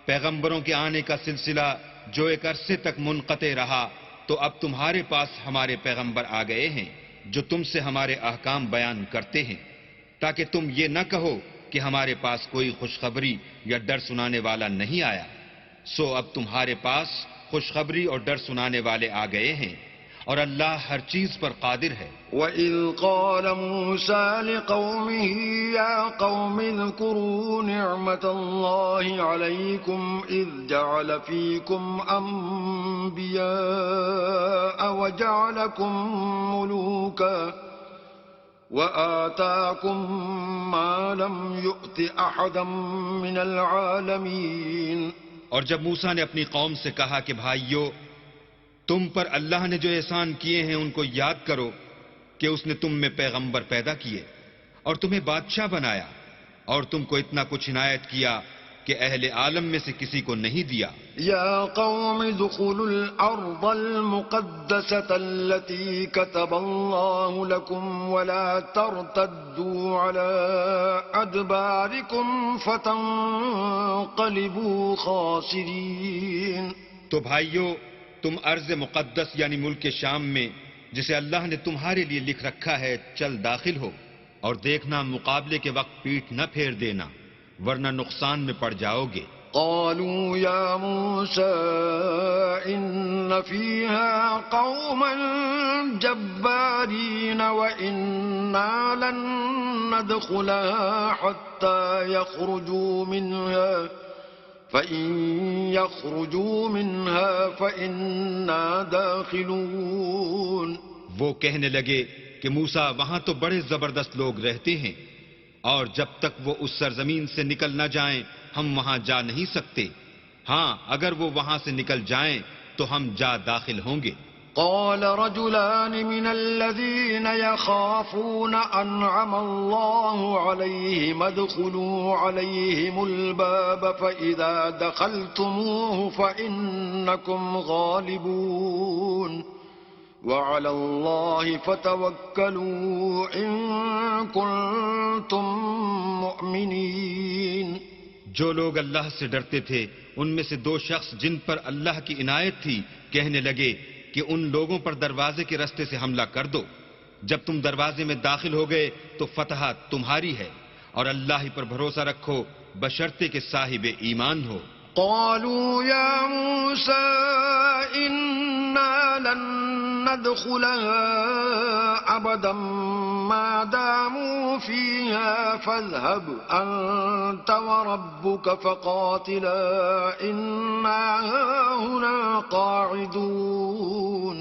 پیغمبروں کے آنے کا سلسلہ جو ایک عرصے تک منقطع رہا، تو اب تمہارے پاس ہمارے پیغمبر آ گئے ہیں جو تم سے ہمارے احکام بیان کرتے ہیں، تاکہ تم یہ نہ کہو کہ ہمارے پاس کوئی خوشخبری یا ڈر سنانے والا نہیں آیا۔ سو اب تمہارے پاس خوشخبری اور ڈر سنانے والے آ گئے ہیں، اور اللہ ہر چیز پر قادر ہے۔ وَإِذْ قَالَ مُوسَى لِقَوْمِهِ يَا قَوْمِ اذْكُرُوا نِعْمَةَ اللَّهِ عَلَيْكُمْ إِذْ جَعَلَ فِيكُمْ أَنْبِيَاءَ وَجَعَلَكُمْ مُلُوكًا وَآتَاكُمْ مَا لَمْ يُؤْتِ أَحَدًا مِنَ الْعَالَمِينَ۔ اور جب موسیٰ نے اپنی قوم سے کہا کہ بھائیو، تم پر اللہ نے جو احسان کیے ہیں ان کو یاد کرو کہ اس نے تم میں پیغمبر پیدا کیے اور تمہیں بادشاہ بنایا، اور تم کو اتنا کچھ عنایت کیا کہ اہل عالم میں سے کسی کو نہیں دیا۔ یا قوم ادخلوا الارض المقدسة التي كتب الله لكم ولا ترتدوا على ادباركم فتنقلبوا خاسرين۔ تو بھائیو، تم ارض مقدس یعنی ملک شام میں جسے اللہ نے تمہارے لیے لکھ رکھا ہے چل داخل ہو، اور دیکھنا مقابلے کے وقت پیٹھ نہ پھیر دینا، ورنہ نقصان میں پڑ جاؤ گے۔ قالوا يا موسى إن فيها قوما جبارين وإنا لن ندخلها حتى يخرجوا منها فَإِن يَخْرُجُوا مِنْهَا فَإِنَّا دَاخِلُونَ۔ وہ کہنے لگے کہ موسیٰ وہاں تو بڑے زبردست لوگ رہتے ہیں، اور جب تک وہ اس سرزمین سے نکل نہ جائیں ہم وہاں جا نہیں سکتے، ہاں اگر وہ وہاں سے نکل جائیں تو ہم جا داخل ہوں گے۔ قال رجلان من الذين يخافون أنعم الله عليهم ادخلوا عليهم الباب فإذا دخلتموه فإنكم غالبون وعلى الله فتوكلوا إن كنتم مؤمنين۔ جو لوگ اللہ سے ڈرتے تھے ان میں سے دو شخص جن پر اللہ کی عنایت تھی کہنے لگے کہ ان لوگوں پر دروازے کے رستے سے حملہ کر دو، جب تم دروازے میں داخل ہو گئے تو فتح تمہاری ہے، اور اللہ ہی پر بھروسہ رکھو بشرطے کہ صاحب ایمان ہو۔ قالوا يا موسى إنا لن ندخلها أبدا ما داموا فيها فاذهب أنت وربك فقاتلا إنا هنا قاعدون۔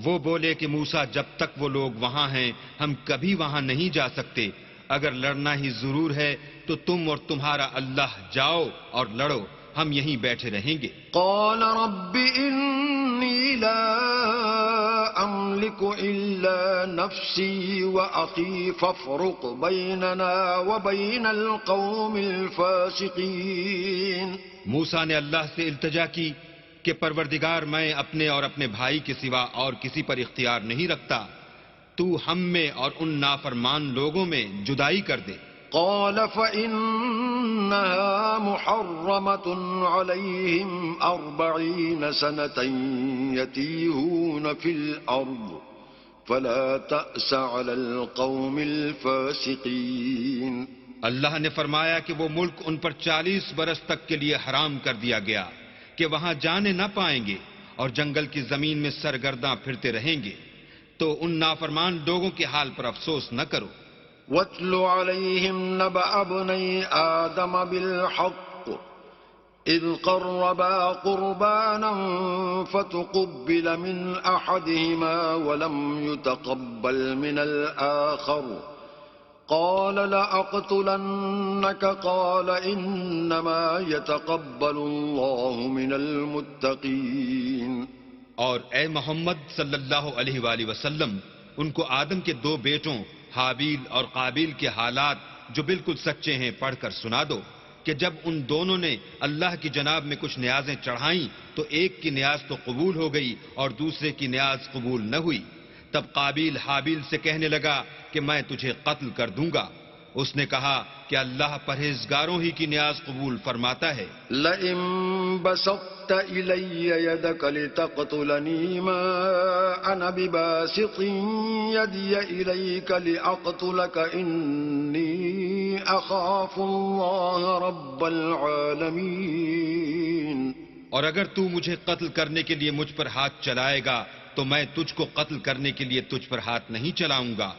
وہ بولے کہ موسیٰ جب تک وہ لوگ وہاں ہیں ہم کبھی وہاں نہیں جا سکتے، اگر لڑنا ہی ضرور ہے تو تم اور تمہارا اللہ جاؤ اور لڑو، ہم یہیں بیٹھے رہیں گے۔ قال رب انی لا املک الا نفسی واخی فافرق بیننا وبین القوم الفاسقین۔ موسیٰ نے اللہ سے التجا کی کہ پروردگار میں اپنے اور اپنے بھائی کے سوا اور کسی پر اختیار نہیں رکھتا، تو ہم میں اور ان نافرمان لوگوں میں جدائی کر دے۔ قال فإنها محرمة عليهم 40 سنة يتيهون في الأرض فلا تأس على القوم الفاسقين۔ اللہ نے فرمایا کہ وہ ملک ان پر 40 برس تک کے لیے حرام کر دیا گیا کہ وہاں جانے نہ پائیں گے اور جنگل کی زمین میں سرگرداں پھرتے رہیں گے، تو ان نافرمان لوگوں کے حال پر افسوس نہ کرو۔ وَاتْلُ عَلَيْهِمْ نَبَأَ ابْنَيْ آدَمَ بِالْحَقِّ إِذْ قَرَّبَا قُرْبَانًا فَتُقُبِّلَ مِنْ أَحَدِهِمَا وَلَمْ يُتَقَبَّلْ مِنَ الْآخَرِ قال لأقتلنك قال إنما يتقبل الله من المتقين. اور اے محمد صلی اللہ علیہ وآلہ وسلم ان کو آدم کے دو بیٹوں حابیل اور قابیل کے حالات جو بالکل سچے ہیں پڑھ کر سنا دو کہ جب ان دونوں نے اللہ کی جناب میں کچھ نیازیں چڑھائیں تو ایک کی نیاز تو قبول ہو گئی اور دوسرے کی نیاز قبول نہ ہوئی. تب قابیل حابیل سے کہنے لگا کہ میں تجھے قتل کر دوں گا. اس نے کہا کہ اللہ پرہیزگاروں ہی کی نیاز قبول فرماتا ہے. لئن بسطت إلي يدك لتقتلني ما أنا بباسط يدي إليك لأقتلك إني أخاف الله رب العالمين. اور اگر تو مجھے قتل کرنے کے لیے مجھ پر ہاتھ چلائے گا تو میں تجھ کو قتل کرنے کے لیے تجھ پر ہاتھ نہیں چلاؤں گا.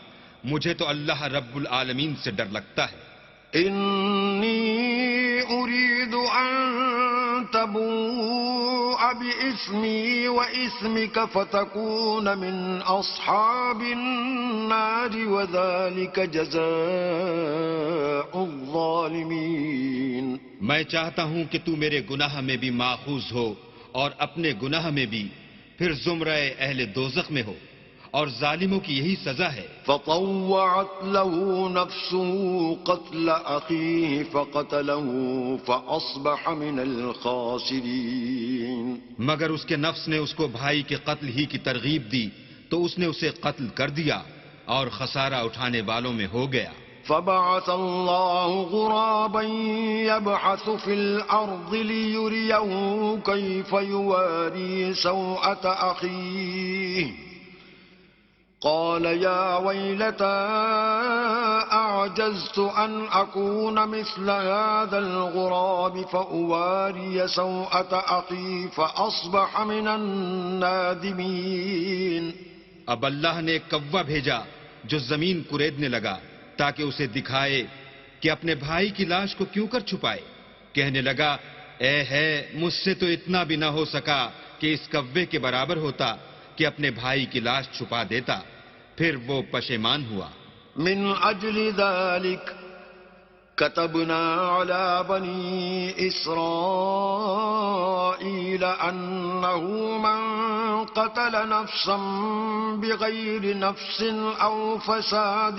مجھے تو اللہ رب العالمین سے ڈر لگتا ہے. إني أريد أن تبوء بإثمي وإثمك فتكون من أصحاب النار وذلك جزاء الظالمين. میں چاہتا ہوں کہ تو میرے گناہ میں بھی ماخوذ ہو اور اپنے گناہ میں بھی، پھر زمرہ اہل دوزخ میں ہو، اور ظالموں کی یہی سزا ہے. فطوعت له نفسه قتل أخيه فقتله فأصبح من الخاسرين. مگر اس کے نفس نے اس کو بھائی کے قتل ہی کی ترغیب دی تو اس نے اسے قتل کر دیا اور خسارہ اٹھانے والوں میں ہو گیا. فبعث الله غرابا يبحث في الأرض ليريه كيف يواري سوءة أخيه قال يا ويلتى أعجزت أن أكون مثل هذا الغراب فأواري سوءة أخي فأصبح من النادمين. اب اللہ نے ایک کوا بھیجا جو زمین کریدنے لگا تاکہ اسے دکھائے کہ اپنے بھائی کی لاش کو کیوں کر چھپائے. کہنے لگا اے ہے مجھ سے تو اتنا بھی نہ ہو سکا کہ اس کوے کے برابر ہوتا کہ اپنے بھائی کی لاش چھپا دیتا. پھر وہ پشیمان ہوا. من أجل ذلك كتبنا على بني إسرائيل أنه من قتل نفسا بغير نفس أو فساد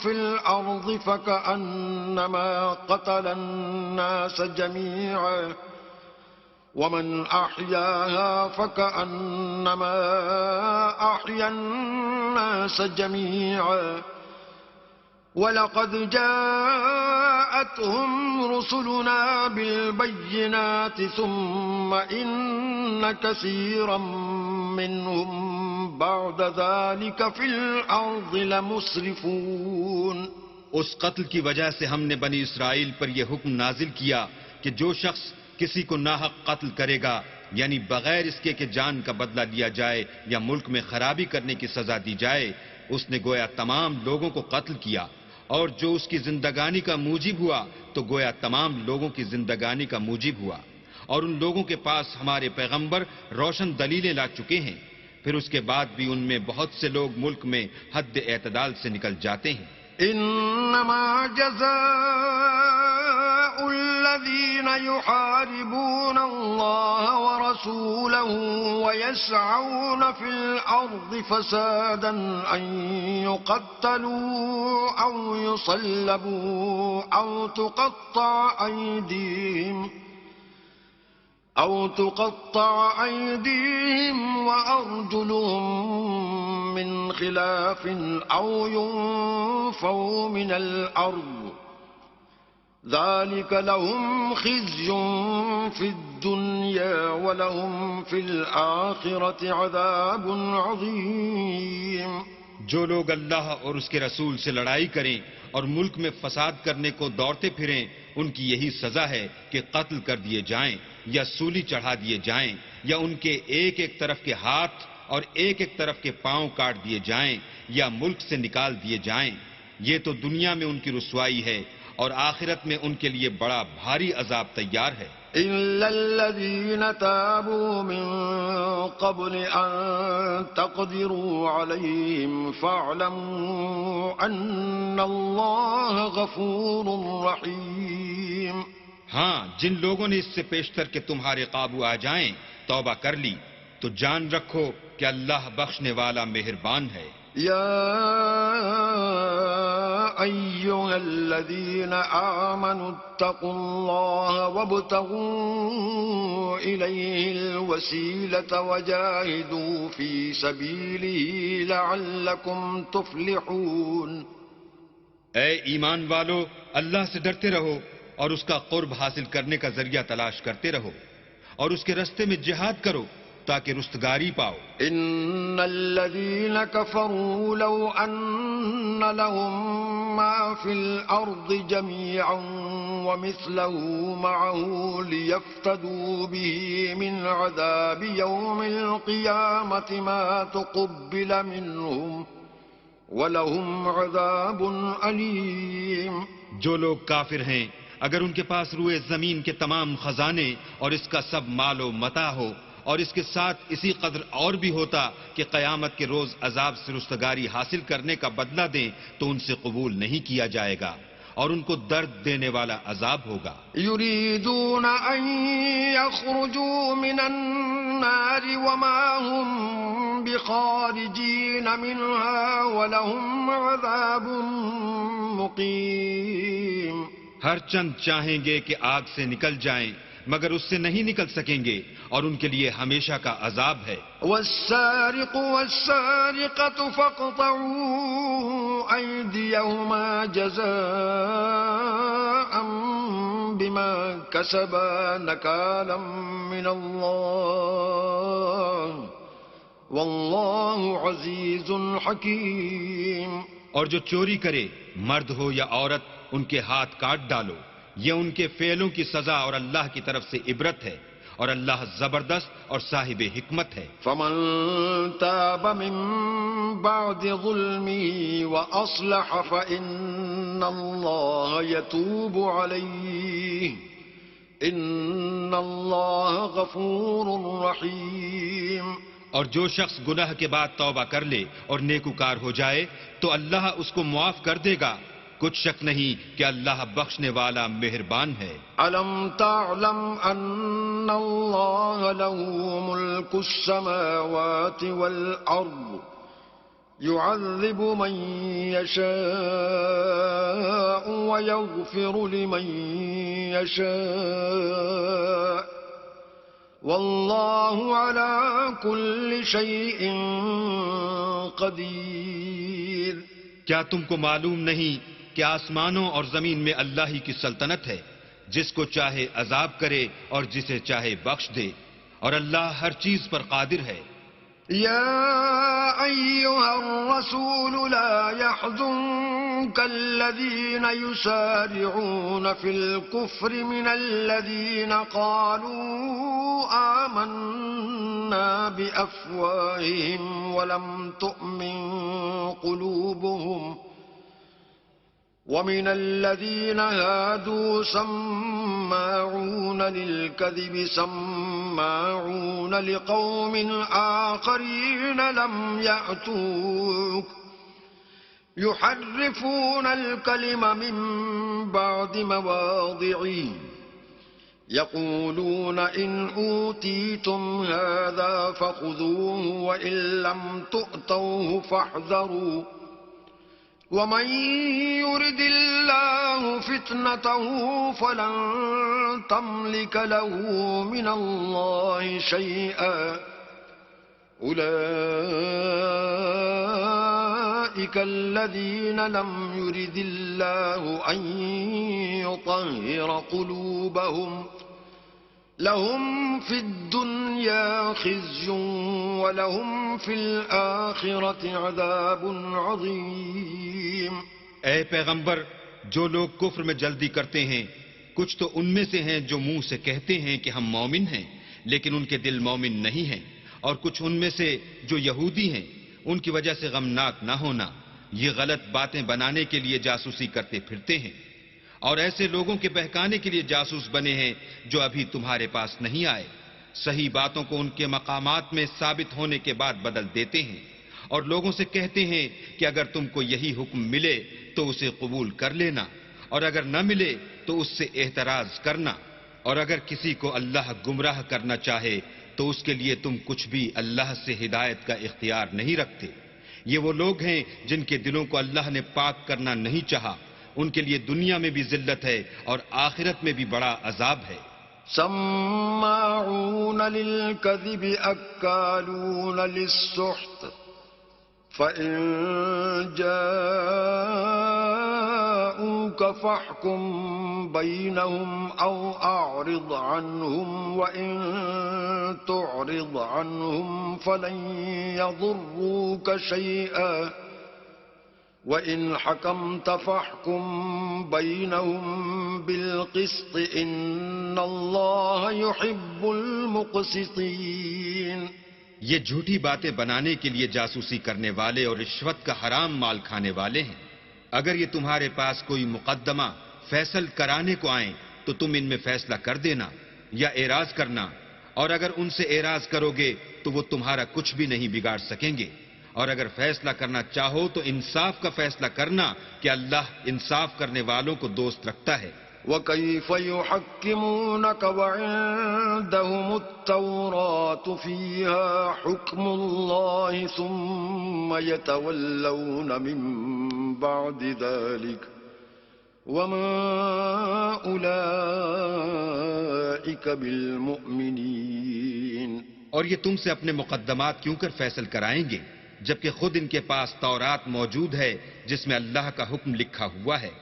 في الأرض فكأنما قتل الناس جميعا ومن أحياها فكأنما أحيا الناس جميعا ولقد جاءتهم رسلنا بالبينات ثم إن كثيرا منهم بعد ذلك في الأرض لمسرفون. اس قتل کی وجہ سے ہم نے بنی اسرائیل پر یہ حکم نازل کیا کہ جو شخص کسی کو ناحق قتل کرے گا یعنی بغیر اس کے کہ جان کا بدلہ لیا جائے یا ملک میں خرابی کرنے کی سزا دی جائے، اس نے گویا تمام لوگوں کو قتل کیا. اور جو اس کی زندگانی کا موجب ہوا تو گویا تمام لوگوں کی زندگانی کا موجب ہوا. اور ان لوگوں کے پاس ہمارے پیغمبر روشن دلیلیں لا چکے ہیں، پھر اس کے بعد بھی ان میں بہت سے لوگ ملک میں حد اعتدال سے نکل جاتے ہیں. إنما جزاء الذين يحاربون الله ورسوله ويسعون في الأرض فسادا أن يقتلوا أو يصلبوا أو تقطع أيديهم وأرجلهم من خلاف أو ينفوا من الأرض ذلك لهم خزي في الدنيا ولهم في الآخرة عذاب عظيم. جو لوگ اللہ اور اس کے رسول سے لڑائی کریں اور ملک میں فساد کرنے کو دوڑتے پھریں ان کی یہی سزا ہے کہ قتل کر دیے جائیں یا سولی چڑھا دیے جائیں یا ان کے ایک ایک طرف کے ہاتھ اور ایک ایک طرف کے پاؤں کاٹ دیے جائیں یا ملک سے نکال دیے جائیں. یہ تو دنیا میں ان کی رسوائی ہے اور آخرت میں ان کے لیے بڑا بھاری عذاب تیار ہے۔ إلا الذين تابوا من قبل أن تقدروا عليهم فاعلموا أن الله غفور رحيم۔ ہاں، جن لوگوں نے اس سے پیشتر کہ تمہارے قابو آ جائیں توبہ کر لی تو جان رکھو کہ اللہ بخشنے والا مہربان ہے۔ يا أيها الذين آمنوا اتقوا الله وابتغوا إليه الوسيلة وجاهدوا في سبيله لعلكم تفلحون۔ اے ایمان والو، اللہ سے ڈرتے رہو اور اس کا قرب حاصل کرنے کا ذریعہ تلاش کرتے رہو اور اس کے رستے میں جہاد کرو تاکہ رستگاری پاؤ۔ ان الذين كفروا لو ان لهم ما في الارض جميعا ومثله معه ليفتدوا به من عذاب يوم القيامة ما تقبل منهم ولهم عذاب أليم۔ جو لوگ کافر ہیں اگر ان کے پاس روئے زمین کے تمام خزانے اور اس کا سب مال و متاع ہو اور اس کے ساتھ اسی قدر اور بھی ہوتا کہ قیامت کے روز عذاب سے رستگاری حاصل کرنے کا بدلہ دیں تو ان سے قبول نہیں کیا جائے گا اور ان کو درد دینے والا عذاب ہوگا۔ يريدون أن يخرجوا من النار وما هم بخارجين منها ولهم عذاب مقيم۔ ہر چند چاہیں گے کہ آگ سے نکل جائیں مگر اس سے نہیں نکل سکیں گے اور ان کے لیے ہمیشہ کا عذاب ہے۔ والسارق والسارقة فاقطعوا أيديهما جزاء بما كسبا نكالا من الله والله عزيز حكيم۔ اور جو چوری کرے مرد ہو یا عورت ان کے ہاتھ کاٹ ڈالو، یہ ان کے فعلوں کی سزا اور اللہ کی طرف سے عبرت ہے اور اللہ زبردست اور صاحب حکمت ہے۔ فمن تاب من بعد ظلمه وأصلح فإن الله يتوب عليه إن الله غفور رحيم۔ اور جو شخص گناہ کے بعد توبہ کر لے اور نیکوکار ہو جائے تو اللہ اس کو معاف کر دے گا، کچھ شک نہیں کہ اللہ بخشنے والا مہربان ہے۔ ألم تعلم أن الله له ملك السماوات والأرض يعذب من يشاء ويغفر لمن يشاء والله على كل شيء قدير۔ کیا تم کو معلوم نہیں کہ آسمانوں اور زمین میں اللہ ہی کی سلطنت ہے، جس کو چاہے عذاب کرے اور جسے چاہے بخش دے، اور اللہ ہر چیز پر قادر ہے۔ يا أيها الرسول لا يحزنك الذين يسارعون في الكفر من الذين قالوا آمنا بأفواههم ولم تؤمن قلوبهم ومن الذين هادوا سماعون للكذب سماعون لقوم آخرين لم يأتوك يحرفون الكلم من بعد مواضعه يقولون إن أوتيتم هذا فخذوه وإن لم تؤتوه فاحذروا ومن يرد الله فتنته فلن تملك له من الله شيئا أولئك الذين لم يرد الله أن يطهر قلوبهم لهم في الدنيا خزي ولهم في الآخرة عذاب عظيم۔ اے پیغمبر، جو لوگ کفر میں جلدی کرتے ہیں کچھ تو ان میں سے ہیں جو منہ سے کہتے ہیں کہ ہم مومن ہیں لیکن ان کے دل مومن نہیں ہیں، اور کچھ ان میں سے جو یہودی ہیں ان کی وجہ سے غمناک نہ ہونا، یہ غلط باتیں بنانے کے لیے جاسوسی کرتے پھرتے ہیں، اور ایسے لوگوں کے بہکانے کے لیے جاسوس بنے ہیں جو ابھی تمہارے پاس نہیں آئے، صحیح باتوں کو ان کے مقامات میں ثابت ہونے کے بعد بدل دیتے ہیں، اور لوگوں سے کہتے ہیں کہ اگر تم کو یہی حکم ملے تو اسے قبول کر لینا، اور اگر نہ ملے تو اس سے اعتراض کرنا، اور اگر کسی کو اللہ گمراہ کرنا چاہے تو اس کے لیے تم کچھ بھی اللہ سے ہدایت کا اختیار نہیں رکھتے۔ یہ وہ لوگ ہیں جن کے دلوں کو اللہ نے پاک کرنا نہیں چاہا، ان کے لیے دنیا میں بھی ذلت ہے اور آخرت میں بھی بڑا عذاب ہے۔ سماعون للكذب أكالون للسحت فإن جاءوك فاحكم بينهم أو أعرض عنهم وإن تعرض عنهم فلن يضروك شيئا وَإِنْ حَكَمْتَ فَاحْكُمْ بَيْنَهُمْ بِالْقِسْطِ إِنَّ اللَّهَ يُحِبُّ الْمُقْسِطِينَ۔ یہ جھوٹی باتیں بنانے کے لیے جاسوسی کرنے والے اور رشوت کا حرام مال کھانے والے ہیں۔ اگر یہ تمہارے پاس کوئی مقدمہ فیصل کرانے کو آئیں تو تم ان میں فیصلہ کر دینا یا اعراض کرنا، اور اگر ان سے اعراض کرو گے تو وہ تمہارا کچھ بھی نہیں بگاڑ سکیں گے، اور اگر فیصلہ کرنا چاہو تو انصاف کا فیصلہ کرنا کہ اللہ انصاف کرنے والوں کو دوست رکھتا ہے۔ وَكَيْفَ يُحَكِّمُونَكَ وَعِندَهُمُ التَّوْرَاةُ فِيهَا حُكْمُ اللَّهِ ثُمَّ يَتَوَلَّوْنَ مِن بَعْدِ ذَلِكَ وَمَا أُولَئِكَ بِالْمُؤْمِنِينَ۔ اور یہ تم سے اپنے مقدمات کیوں کر فیصل کرائیں گے جبکہ خود ان کے پاس تورات موجود ہے جس میں اللہ کا حکم لکھا ہوا ہے،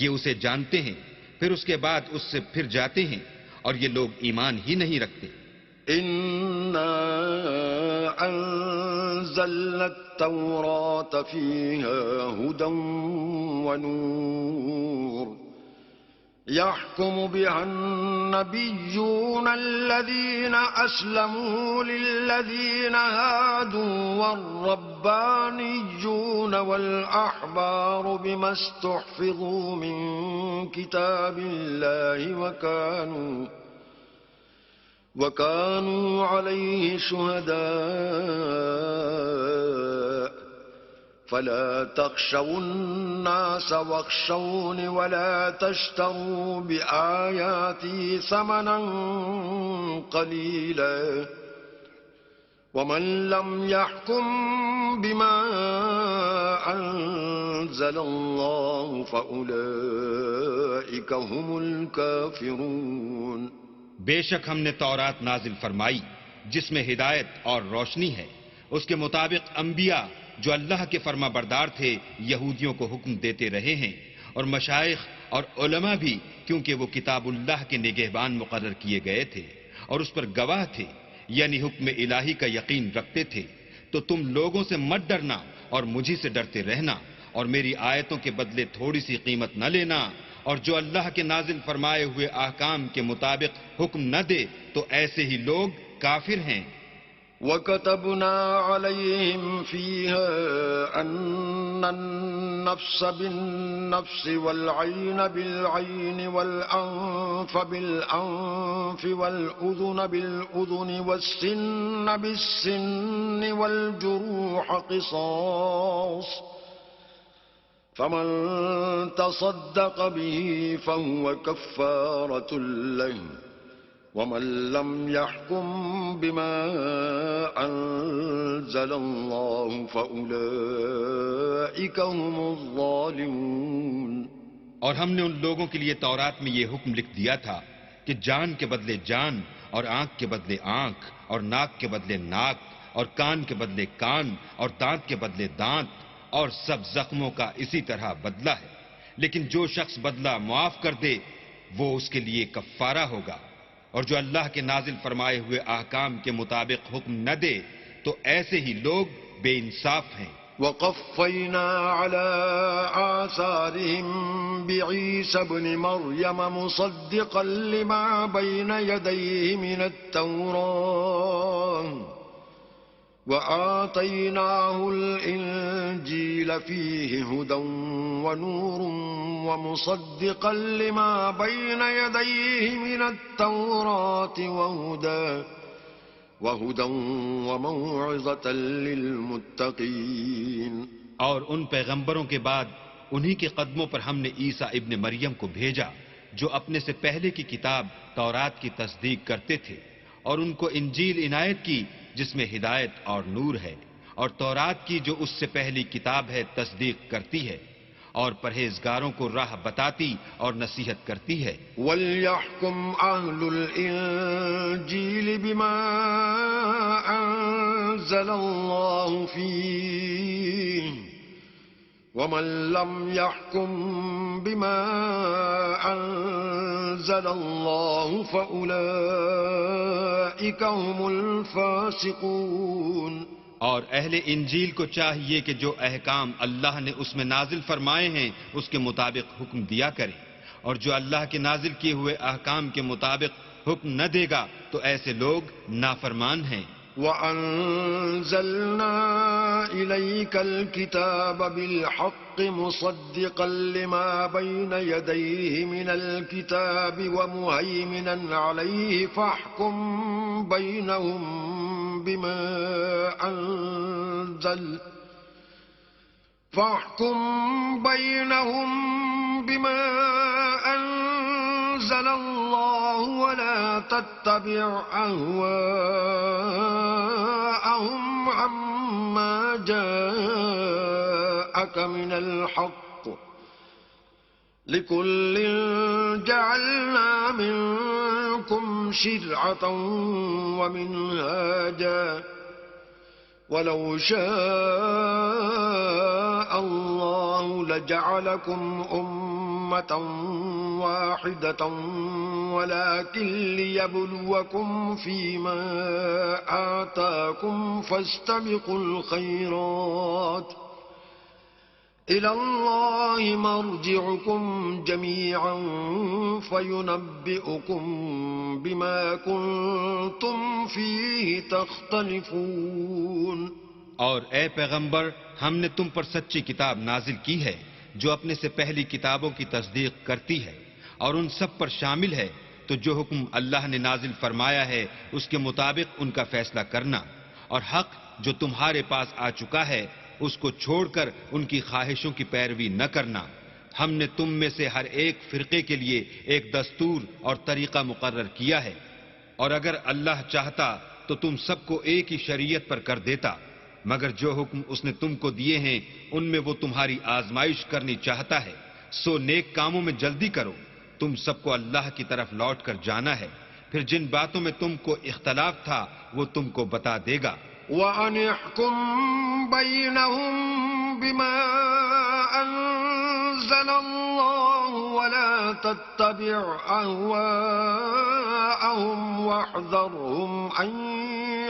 یہ اسے جانتے ہیں، پھر اس کے بعد اس سے پھر جاتے ہیں، اور یہ لوگ ایمان ہی نہیں رکھتے۔ إِنَّا أَنزَلْنَا التَّوْرَاةَ فِيهَا هُدًى وَنُورٌ يَحْكُمُ بِهَا النَّبِيُّونَ الَّذِينَ أَسْلَمُوا لِلَّذِينَ هَادُوا وَالرَّبَّانِيُّونَ وَالْأَحْبَارُ بِمَا اسْتُحْفِظُوا مِن كِتَابِ اللَّهِ وَكَانُوا عَلَيْهِ شُهَدَاءَ فَلَا تَخْشَوُا النَّاسَ وَاخْشَوْنِ وَلَا تَشْتَرُوا بِآيَاتِي ثَمَنًا قَلِيلًا وَمَن لَّمْ يَحْكُم بِمَا أَنزَلَ اللَّهُ فَأُولَئِكَ هُمُ الْكَافِرُونَ۔ بے شک ہم نے تورات نازل فرمائی جس میں ہدایت اور روشنی ہے، اس کے مطابق انبیاء جو اللہ کے فرما بردار تھے یہودیوں کو حکم دیتے رہے ہیں، اور مشائخ اور علماء بھی، کیونکہ وہ کتاب اللہ کے نگہبان مقرر کیے گئے تھے اور اس پر گواہ تھے، یعنی حکم الہی کا یقین رکھتے تھے۔ تو تم لوگوں سے مت ڈرنا اور مجھی سے ڈرتے رہنا، اور میری آیتوں کے بدلے تھوڑی سی قیمت نہ لینا، اور جو اللہ کے نازل فرمائے ہوئے احکام کے مطابق حکم نہ دے تو ایسے ہی لوگ کافر ہیں۔ وَكَتَبْنَا عَلَيْهِمْ فِيهَا أَنَّ النَّفْسَ بِالنَّفْسِ وَالْعَيْنَ بِالْعَيْنِ وَالْأَنفَ بِالْأَنفِ وَالْأُذُنَ بِالْأُذُنِ وَالسِّنَّ بِالسِّنِّ وَالْجُرُوحَ قِصَاصٌ فَمَن تَصَدَّقَ بِهِ فَهُوَ كَفَّارَةٌ لَّهُ وَمَن لَّمْ يَحْكُم بِمَا أَنزَلَ اللَّهُ فَأُولَئِكَ هُمُ الظَّالِمُونَ۔ اور ہم نے ان لوگوں کے لیے تورات میں یہ حکم لکھ دیا تھا کہ جان کے بدلے جان، اور آنکھ کے بدلے آنکھ، اور ناک کے بدلے ناک، اور کان کے بدلے کان، اور دانت کے بدلے دانت، اور سب زخموں کا اسی طرح بدلہ ہے، لیکن جو شخص بدلہ معاف کر دے وہ اس کے لیے کفارہ ہوگا، اور جو اللہ کے نازل فرمائے ہوئے احکام کے مطابق حکم نہ دے تو ایسے ہی لوگ بے انصاف ہیں۔ وَقَفَّيْنَا عَلَىٰ آثَارِهِم بِعِيسَى ابْنِ مَرْيَمَ مُصَدِّقًا لِّمَا بَيْنَ يَدَيْهِ مِنَ التَّوْرَاةِ وآتيناه الإنجيل فيه هدى ونور ومصدقا لما بين يديه من التوراة وهدى وموعظة للمتقين. اور ان پیغمبروں کے بعد انہی کے قدموں پر ہم نے عیسیٰ ابن مریم کو بھیجا جو اپنے سے پہلے کی کتاب تورات کی تصدیق کرتے تھے، اور ان کو انجیل عنایت کی جس میں ہدایت اور نور ہے، اور تورات کی جو اس سے پہلی کتاب ہے تصدیق کرتی ہے، اور پرہیزگاروں کو راہ بتاتی اور نصیحت کرتی ہے. وَلْيَحْكُمْ أَهْلُ الْإِنجِيلِ بِمَا أَنزَلَ اللَّهُ فِيهِ وَمَن لَّمْ يَحْكُم بِمَا أَنزَلَ اللَّهُ فَأُولَٰئِكَ هُمُ الْفَاسِقُونَ. اور اہل انجیل کو چاہیے کہ جو احکام اللہ نے اس میں نازل فرمائے ہیں اس کے مطابق حکم دیا کرے، اور جو اللہ کے نازل کیے ہوئے احکام کے مطابق حکم نہ دے گا تو ایسے لوگ نافرمان ہیں. وَأَنزَلْنَا إِلَيْكَ الْكِتَابَ بِالْحَقِّ مُصَدِّقًا لِمَا بَيْنَ يَدَيْهِ مِنَ الْكِتَابِ وَمُهَيْمِنًا عَلَيْهِ فَاحْكُم بَيْنَهُم بِمَا أَنزَلَ اللَّهُ وَلَا تَتَّبِعْ أَهْوَاءَهُمْ عَمَّا جَاءَكَ مِنَ الْحَقِّ ۚ لِكُلٍّ جَعَلْنَا مِنكُمْ شِرْعَةً وَمِنْهَاجًا ۚ وَلَوْ شَاءَ اللَّهُ لَجَعَلَكُمْ أُمَّةً وَاحِدَةً وَلَٰكِن لِّيَبْلُوَكُمْ فِيمَا آتَاكُمْ فَاسْتَبِقُوا الْخَيْرَاتِ ۚ إِلَى اللَّهِ مَرْجِعُكُمْ جَمِيعًا فَيُنَبِّئُكُم بِمَا كُنتُمْ فِيهِ تَخْتَلِفُونَ. اور اے پیغمبر، ہم نے تم پر سچی کتاب نازل کی ہے جو اپنے سے پہلی کتابوں کی تصدیق کرتی ہے، اور ان سب پر شامل ہے تو جو حکم اللہ نے نازل فرمایا ہے اس کے مطابق ان کا فیصلہ کرنا، اور حق جو تمہارے پاس آ چکا ہے اس کو چھوڑ کر ان کی خواہشوں کی پیروی نہ کرنا. ہم نے تم میں سے ہر ایک فرقے کے لیے ایک دستور اور طریقہ مقرر کیا ہے، اور اگر اللہ چاہتا تو تم سب کو ایک ہی شریعت پر کر دیتا، مگر جو حکم اس نے تم کو دیے ہیں ان میں وہ تمہاری آزمائش کرنی چاہتا ہے. سو نیک کاموں میں جلدی کرو، تم سب کو اللہ کی طرف لوٹ کر جانا ہے، پھر جن باتوں میں تم کو اختلاف تھا وہ تم کو بتا دے گا. وَأَنِ احْكُم بَيْنَهُم بِمَا أَنزَلَ اللَّهُ وَلَا تَتَّبِعْ أَهْوَاءَهُمْ وَاحْذَرْهُمْ أَن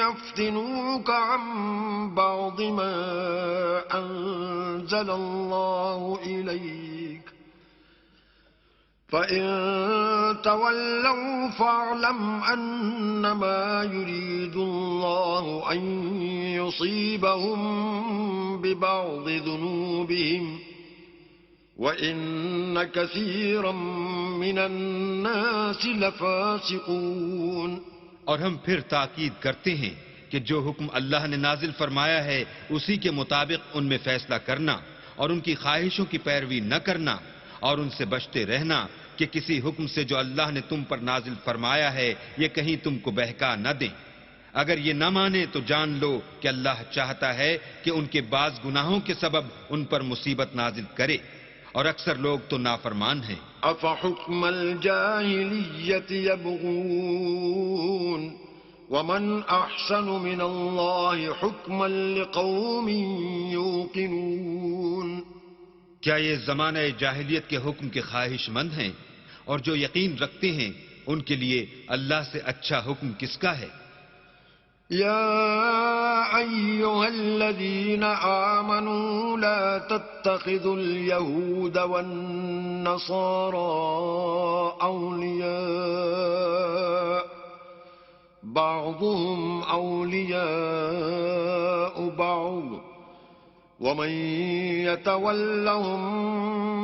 يَفْتِنُوكَ عَن بَعْضِ مَا أَنزَلَ اللَّهُ إِلَيْكَ ۖ فَإِن تَوَلَّوْا فَاعْلَمْ أَنَّمَا يُرِيدُ اللَّهُ أَن يُصِيبَهُم بِبَعْضِ ذُنُوبِهِمْ وَإِنَّ كَثِيرًا مِّنَ النَّاسِ لَفَاسِقُونَ. اور ہم پھر تاکید کرتے ہیں کہ جو حکم اللہ نے نازل فرمایا ہے اسی کے مطابق ان میں فیصلہ کرنا، اور ان کی خواہشوں کی پیروی نہ کرنا، اور ان سے بچتے رہنا کہ کسی حکم سے جو اللہ نے تم پر نازل فرمایا ہے یہ کہیں تم کو بہکا نہ دیں. اگر یہ نہ مانے تو جان لو کہ اللہ چاہتا ہے کہ ان کے بعض گناہوں کے سبب ان پر مصیبت نازل کرے، اور اکثر لوگ تو نافرمان ہیں. أَفَحُكْمَ الْجَاهِلِيَّةِ يَبْغُونَ وَمَنْ أَحْسَنُ مِنَ اللَّهِ حُكْمًا لِقَوْمٍ يُوقِنُونَ. کیا یہ زمانہ جاہلیت کے حکم کے خواہش مند ہیں، اور جو یقین رکھتے ہیں ان کے لیے اللہ سے اچھا حکم کس کا ہے؟ يا أيها الذين آمنوا لا تتخذوا اليهود والنصارى أولياء بعضهم أولياء بعض ومن يتولهم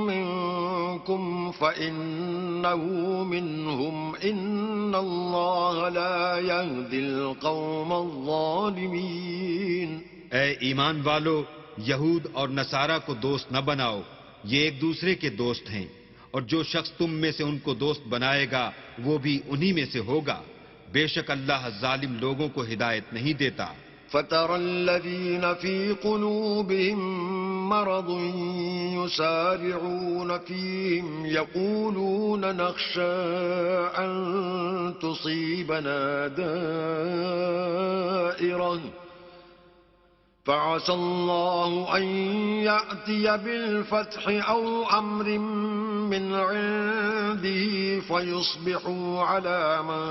منكم فإنه منهم إن الله لا يهدي القوم الظالمين. اے ایمان والو، یہود اور نصارہ کو دوست نہ بناؤ، یہ ایک دوسرے کے دوست ہیں، اور جو شخص تم میں سے ان کو دوست بنائے گا وہ بھی انہی میں سے ہوگا. بے شک اللہ ظالم لوگوں کو ہدایت نہیں دیتا. فترى الذين في قلوبهم مرض يسارعون فيهم يقولون نخشى أن تصيبنا دائرة فعسى الله أن يأتي بالفتح أو أمر من عنده فيصبحوا على ما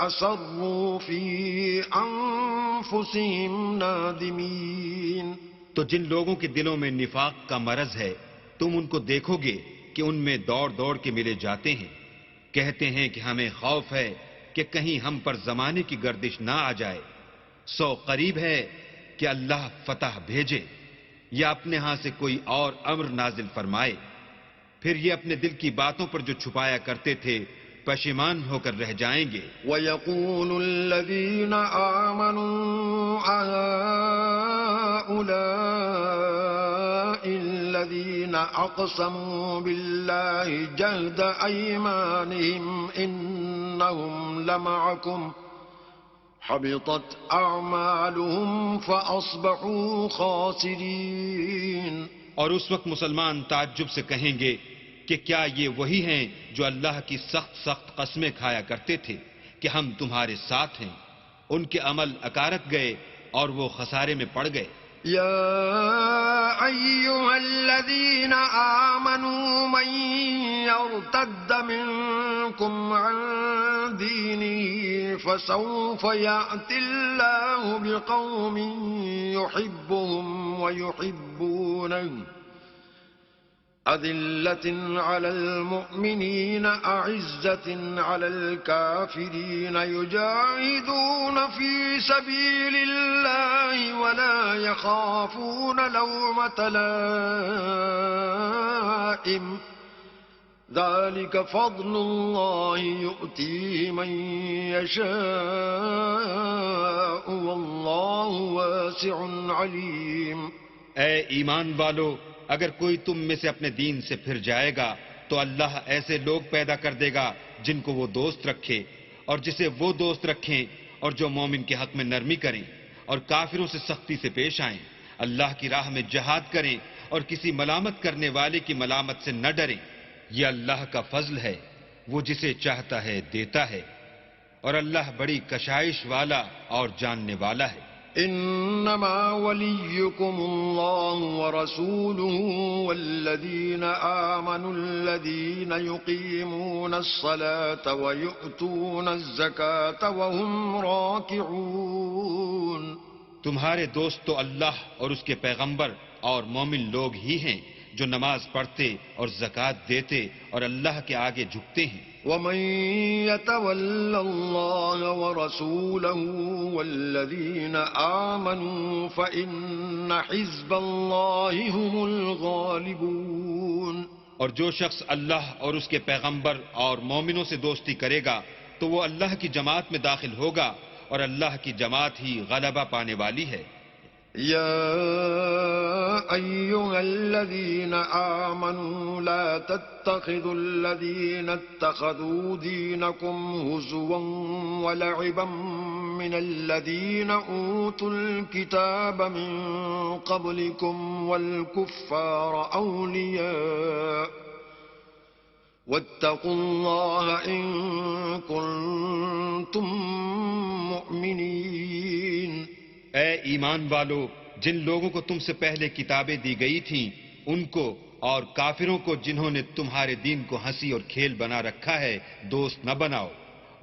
أسروا في أنفسهم نادمين. تو جن لوگوں کے دلوں میں نفاق کا مرض ہے تم ان کو دیکھو گے کہ ان میں دوڑ دوڑ کے ملے جاتے ہیں، کہتے ہیں کہ ہمیں خوف ہے کہ کہیں ہم پر زمانے کی گردش نہ آ جائے. سو قریب ہے کہ اللہ فتح بھیجے یا اپنے ہاں سے کوئی اور امر نازل فرمائے، پھر یہ اپنے دل کی باتوں پر جو چھپایا کرتے تھے پشیمان ہو کر رہ جائیں گے. وَيَقُولُ الَّذِينَ آمَنُوا أَهَٰؤُلَاءِ الَّذِينَ أَقْسَمُوا بِاللَّهِ جَهْدَ أَيْمَانِهِمْ إِنَّهُمْ لَمَعَكُمْ حبطت اعمالهم فاصبحوا خاسرین. اور اس وقت مسلمان تعجب سے کہیں گے کہ کیا یہ وہی ہیں جو اللہ کی سخت سخت قسمیں کھایا کرتے تھے کہ ہم تمہارے ساتھ ہیں؟ ان کے عمل اکارت گئے اور وہ خسارے میں پڑ گئے. يا أيها الذين آمنوا من يرتد منكم عن دينه فسوف يأتي الله بقوم يحبهم ويحبونه أذلة على المؤمنين أعزة على الكافرين يجاهدون في سبيل الله ولا يخافون لومة لائم ذلك فضل الله يؤتيه من يشاء والله واسع عليم. اے ایمان والو، اگر کوئی تم میں سے اپنے دین سے پھر جائے گا تو اللہ ایسے لوگ پیدا کر دے گا جن کو وہ دوست رکھے اور جسے وہ دوست رکھیں، اور جو مومن کے حق میں نرمی کریں اور کافروں سے سختی سے پیش آئیں، اللہ کی راہ میں جہاد کریں اور کسی ملامت کرنے والے کی ملامت سے نہ ڈریں. یہ اللہ کا فضل ہے، وہ جسے چاہتا ہے دیتا ہے، اور اللہ بڑی کشائش والا اور جاننے والا ہے. انما وليكم الله ورسوله والذين آمنوا الذين يقيمون الصلاة ويؤتون الزكاة وهم راكعون. تمہارے دوست تو اللہ اور اس کے پیغمبر اور مومن لوگ ہی ہیں جو نماز پڑھتے اور زکوٰۃ دیتے اور اللہ کے آگے جھکتے ہیں. ومن يتول الله ورسوله والذين آمنوا فإن حزب الله هم الغالبون. اور جو شخص اللہ اور اس کے پیغمبر اور مومنوں سے دوستی کرے گا تو وہ اللہ کی جماعت میں داخل ہوگا، اور اللہ کی جماعت ہی غلبہ پانے والی ہے. يا أيها الذين آمنوا لا تتخذوا الذين اتخذوا دينكم هزوا ولعبا من الذين أوتوا الكتاب من قبلكم والكفار أولياء واتقوا الله إن كنتم مؤمنين. اے ایمان والو، جن لوگوں کو تم سے پہلے کتابیں دی گئی تھیں ان کو اور کافروں کو جنہوں نے تمہارے دین کو ہنسی اور کھیل بنا رکھا ہے دوست نہ بناؤ،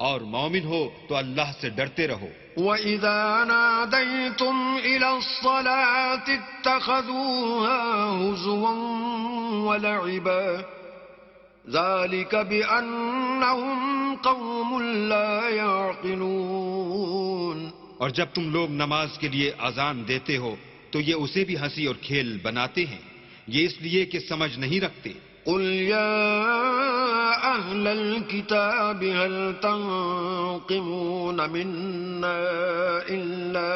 اور مومن ہو تو اللہ سے ڈرتے رہو. وَإِذَا نَادَيْتُمْ إِلَى الصَّلَاةِ اتَّخَذُوهَا هُزُوًا وَلَعِبًا ذلك بأنهم قوم لا يعقلون. اور جب تم لوگ نماز کے لیے اذان دیتے ہو تو یہ اسے بھی ہنسی اور کھیل بناتے ہیں، یہ اس لیے کہ سمجھ نہیں رکھتے. قل يا أهل الكتاب هل تنقمون منا إلا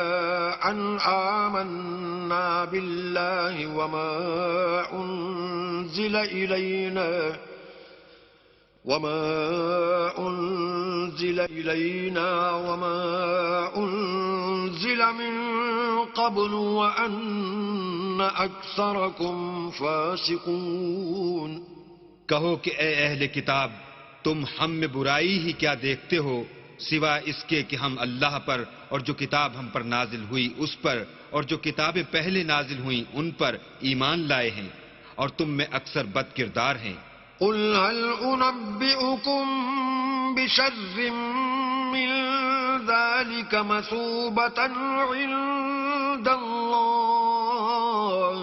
أن آمنا بالله وما أنزل إلينا وما أنزل من قبل وأن أكثركم فاسقون. کہو کہ اے اہل کتاب، تم ہم میں برائی ہی کیا دیکھتے ہو سوائے اس کے کہ ہم اللہ پر اور جو کتاب ہم پر نازل ہوئی اس پر اور جو کتابیں پہلے نازل ہوئیں ان پر ایمان لائے ہیں، اور تم میں اکثر بد کردار ہیں. قل هل أنبئكم بشر من ذلك مثوبة عند الله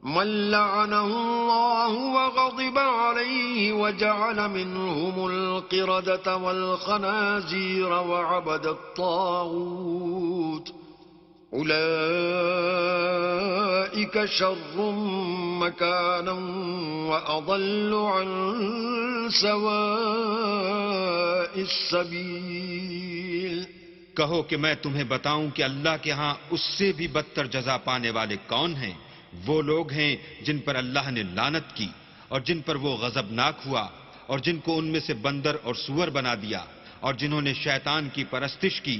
من لعنه الله وغضب عليه وجعل منهم القردة والخنازير وعبد الطاغوت أولئك شر مكانا وأضل عن سواء السبيل. کہو کہ میں تمہیں بتاؤں کہ اللہ کے ہاں اس سے بھی بدتر جزا پانے والے کون ہیں؟ وہ لوگ ہیں جن پر اللہ نے لعنت کی اور جن پر وہ غضبناک ہوا اور جن کو ان میں سے بندر اور سور بنا دیا اور جنہوں نے شیطان کی پرستش کی.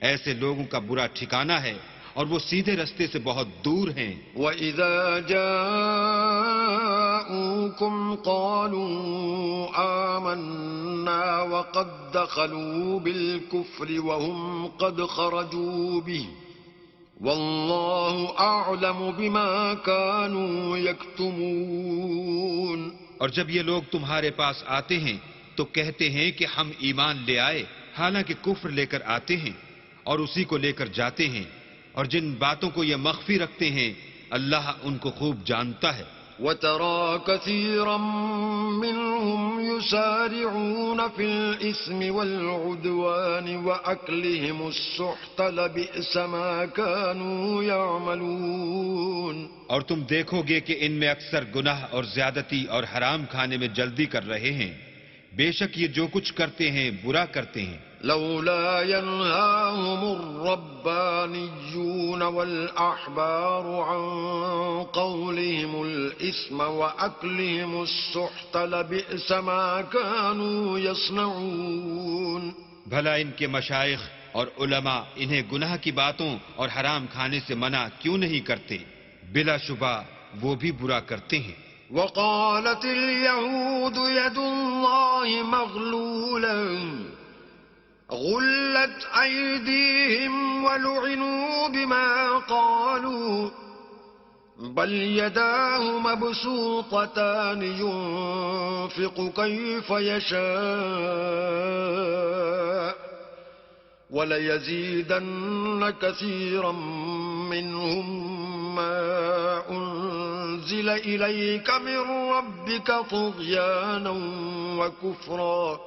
ایسے لوگوں کا برا ٹھکانہ ہے اور وہ سیدھے رستے سے بہت دور ہیں. وَإِذَا جَاءُوكُمْ قَالُوا آمَنَّا وَقَدْ دَخَلُوا بِالْكُفْرِ وَهُمْ قَدْ خَرَجُوا بِهِ وَاللَّهُ أَعْلَمُ بِمَا كَانُوا يَكْتُمُونَ. اور جب یہ لوگ تمہارے پاس آتے ہیں تو کہتے ہیں کہ ہم ایمان لے آئے، حالانکہ کفر لے کر آتے ہیں اور اسی کو لے کر جاتے ہیں، اور جن باتوں کو یہ مخفی رکھتے ہیں اللہ ان کو خوب جانتا ہے. وَتَرَى كَثِيرًا مِّنْهُمْ يُسَارِعُونَ فِي الْإِثْمِ وَالْعُدْوَانِ وَأَكْلِهِمُ السُّحْتَ لَبِئْسَ مَا كَانُوا يَعْمَلُونَ. اور تم دیکھو گے کہ ان میں اکثر گناہ اور زیادتی اور حرام کھانے میں جلدی کر رہے ہیں، بے شک یہ جو کچھ کرتے ہیں برا کرتے ہیں. لولا ينهاهم الربانيون والأحبار عن قولهم الإثم وأكلهم السحت لبئس ما كانوا يصنعون. بھلا ان کے مشائخ اور علماء انہیں گناہ کی باتوں اور حرام کھانے سے منع کیوں نہیں کرتے؟ بلا شبہ وہ بھی برا کرتے ہیں. وقالت اليهود يد الله مغلولة غلت أيديهم ولعنوا بما قالوا بل يداه مبسوطتان ينفق كيف يشاء وليزيدن كثيرا منهم ما أنزل إليك من ربك طغيانا وكفرا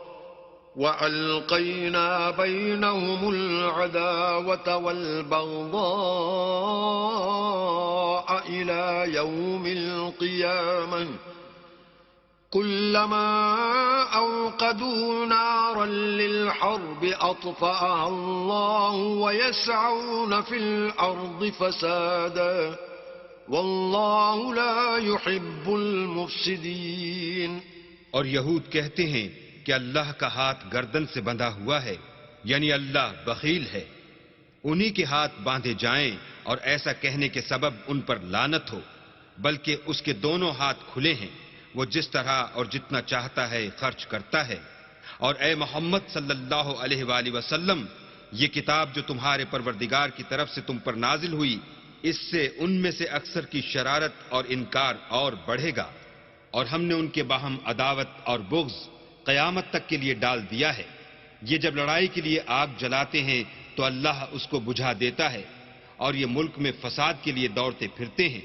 وألقينا بينهم العداوة والبغضاء إلى يوم القيامة كلما أوقدوا نارا للحرب أطفأها الله ويسعون في الأرض فسادا والله لا يحب المفسدين. اور یہود کہتے ہیں کہ اللہ کا ہاتھ گردن سے بندھا ہوا ہے، یعنی اللہ بخیل ہے. انہی کے ہاتھ باندھے جائیں اور ایسا کہنے کے سبب ان پر لعنت ہو، بلکہ اس کے دونوں ہاتھ کھلے ہیں، وہ جس طرح اور جتنا چاہتا ہے خرچ کرتا ہے. اور اے محمد صلی اللہ علیہ وآلہ وسلم، یہ کتاب جو تمہارے پروردگار کی طرف سے تم پر نازل ہوئی، اس سے ان میں سے اکثر کی شرارت اور انکار اور بڑھے گا، اور ہم نے ان کے باہم عداوت اور بغض قیامت تک کے لیے ڈال دیا ہے. یہ جب لڑائی کے لیے آگ جلاتے ہیں تو اللہ اس کو بجھا دیتا ہے، اور یہ ملک میں فساد کے لیے دوڑتے پھرتے ہیں،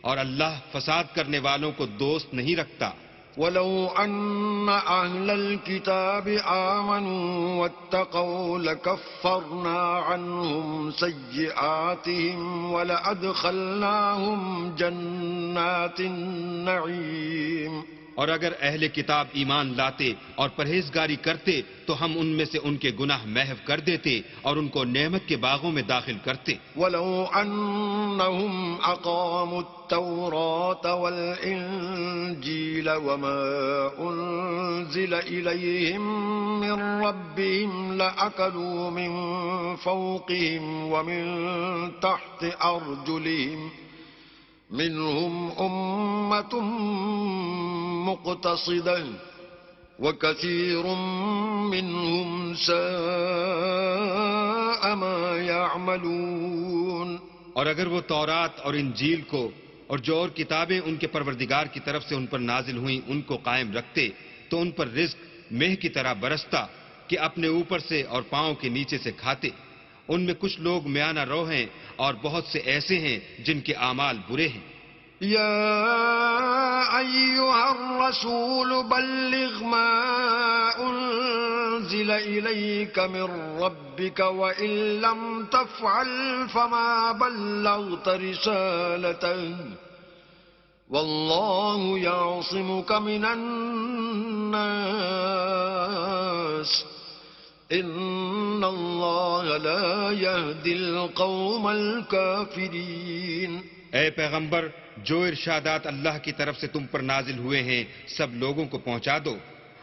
اور اللہ فساد کرنے والوں کو دوست نہیں رکھتا. ولو أن أهل الكتاب آمنوا واتقوا لكفرنا عنهم سيئاتهم ولأدخلناهم جنات النعيم. اور اگر اہل کتاب ایمان لاتے اور پرہیزگاری کرتے تو ہم ان میں سے ان کے گناہ محو کر دیتے اور ان کو نعمت کے باغوں میں داخل کرتے. ولو أنهم أقاموا التوراة والإنجيل وما أنزل إليهم من ربهم لأكلوا من فوقهم ومن تحت أرجلهم منهم أمة مقتصدة وكثير منهم ساء ما يعملون. اور اگر وہ تورات اور انجیل کو اور جو اور کتابیں ان کے پروردگار کی طرف سے ان پر نازل ہوئیں ان کو قائم رکھتے تو ان پر رزق مہ کی طرح برستا کہ اپنے اوپر سے اور پاؤں کے نیچے سے کھاتے. ان میں کچھ لوگ میانہ رو ہیں اور بہت سے ایسے ہیں جن کے اعمال برے ہیں. يا أيها الرسول بلغ ما أنزل إليك من ربك وإن لم تفعل فما بلغت رسالته والله يعصمك من الناس إن الله لا يهدي القوم الكافرين. اے پیغمبر، جو ارشادات اللہ کی طرف سے تم پر نازل ہوئے ہیں سب لوگوں کو پہنچا دو،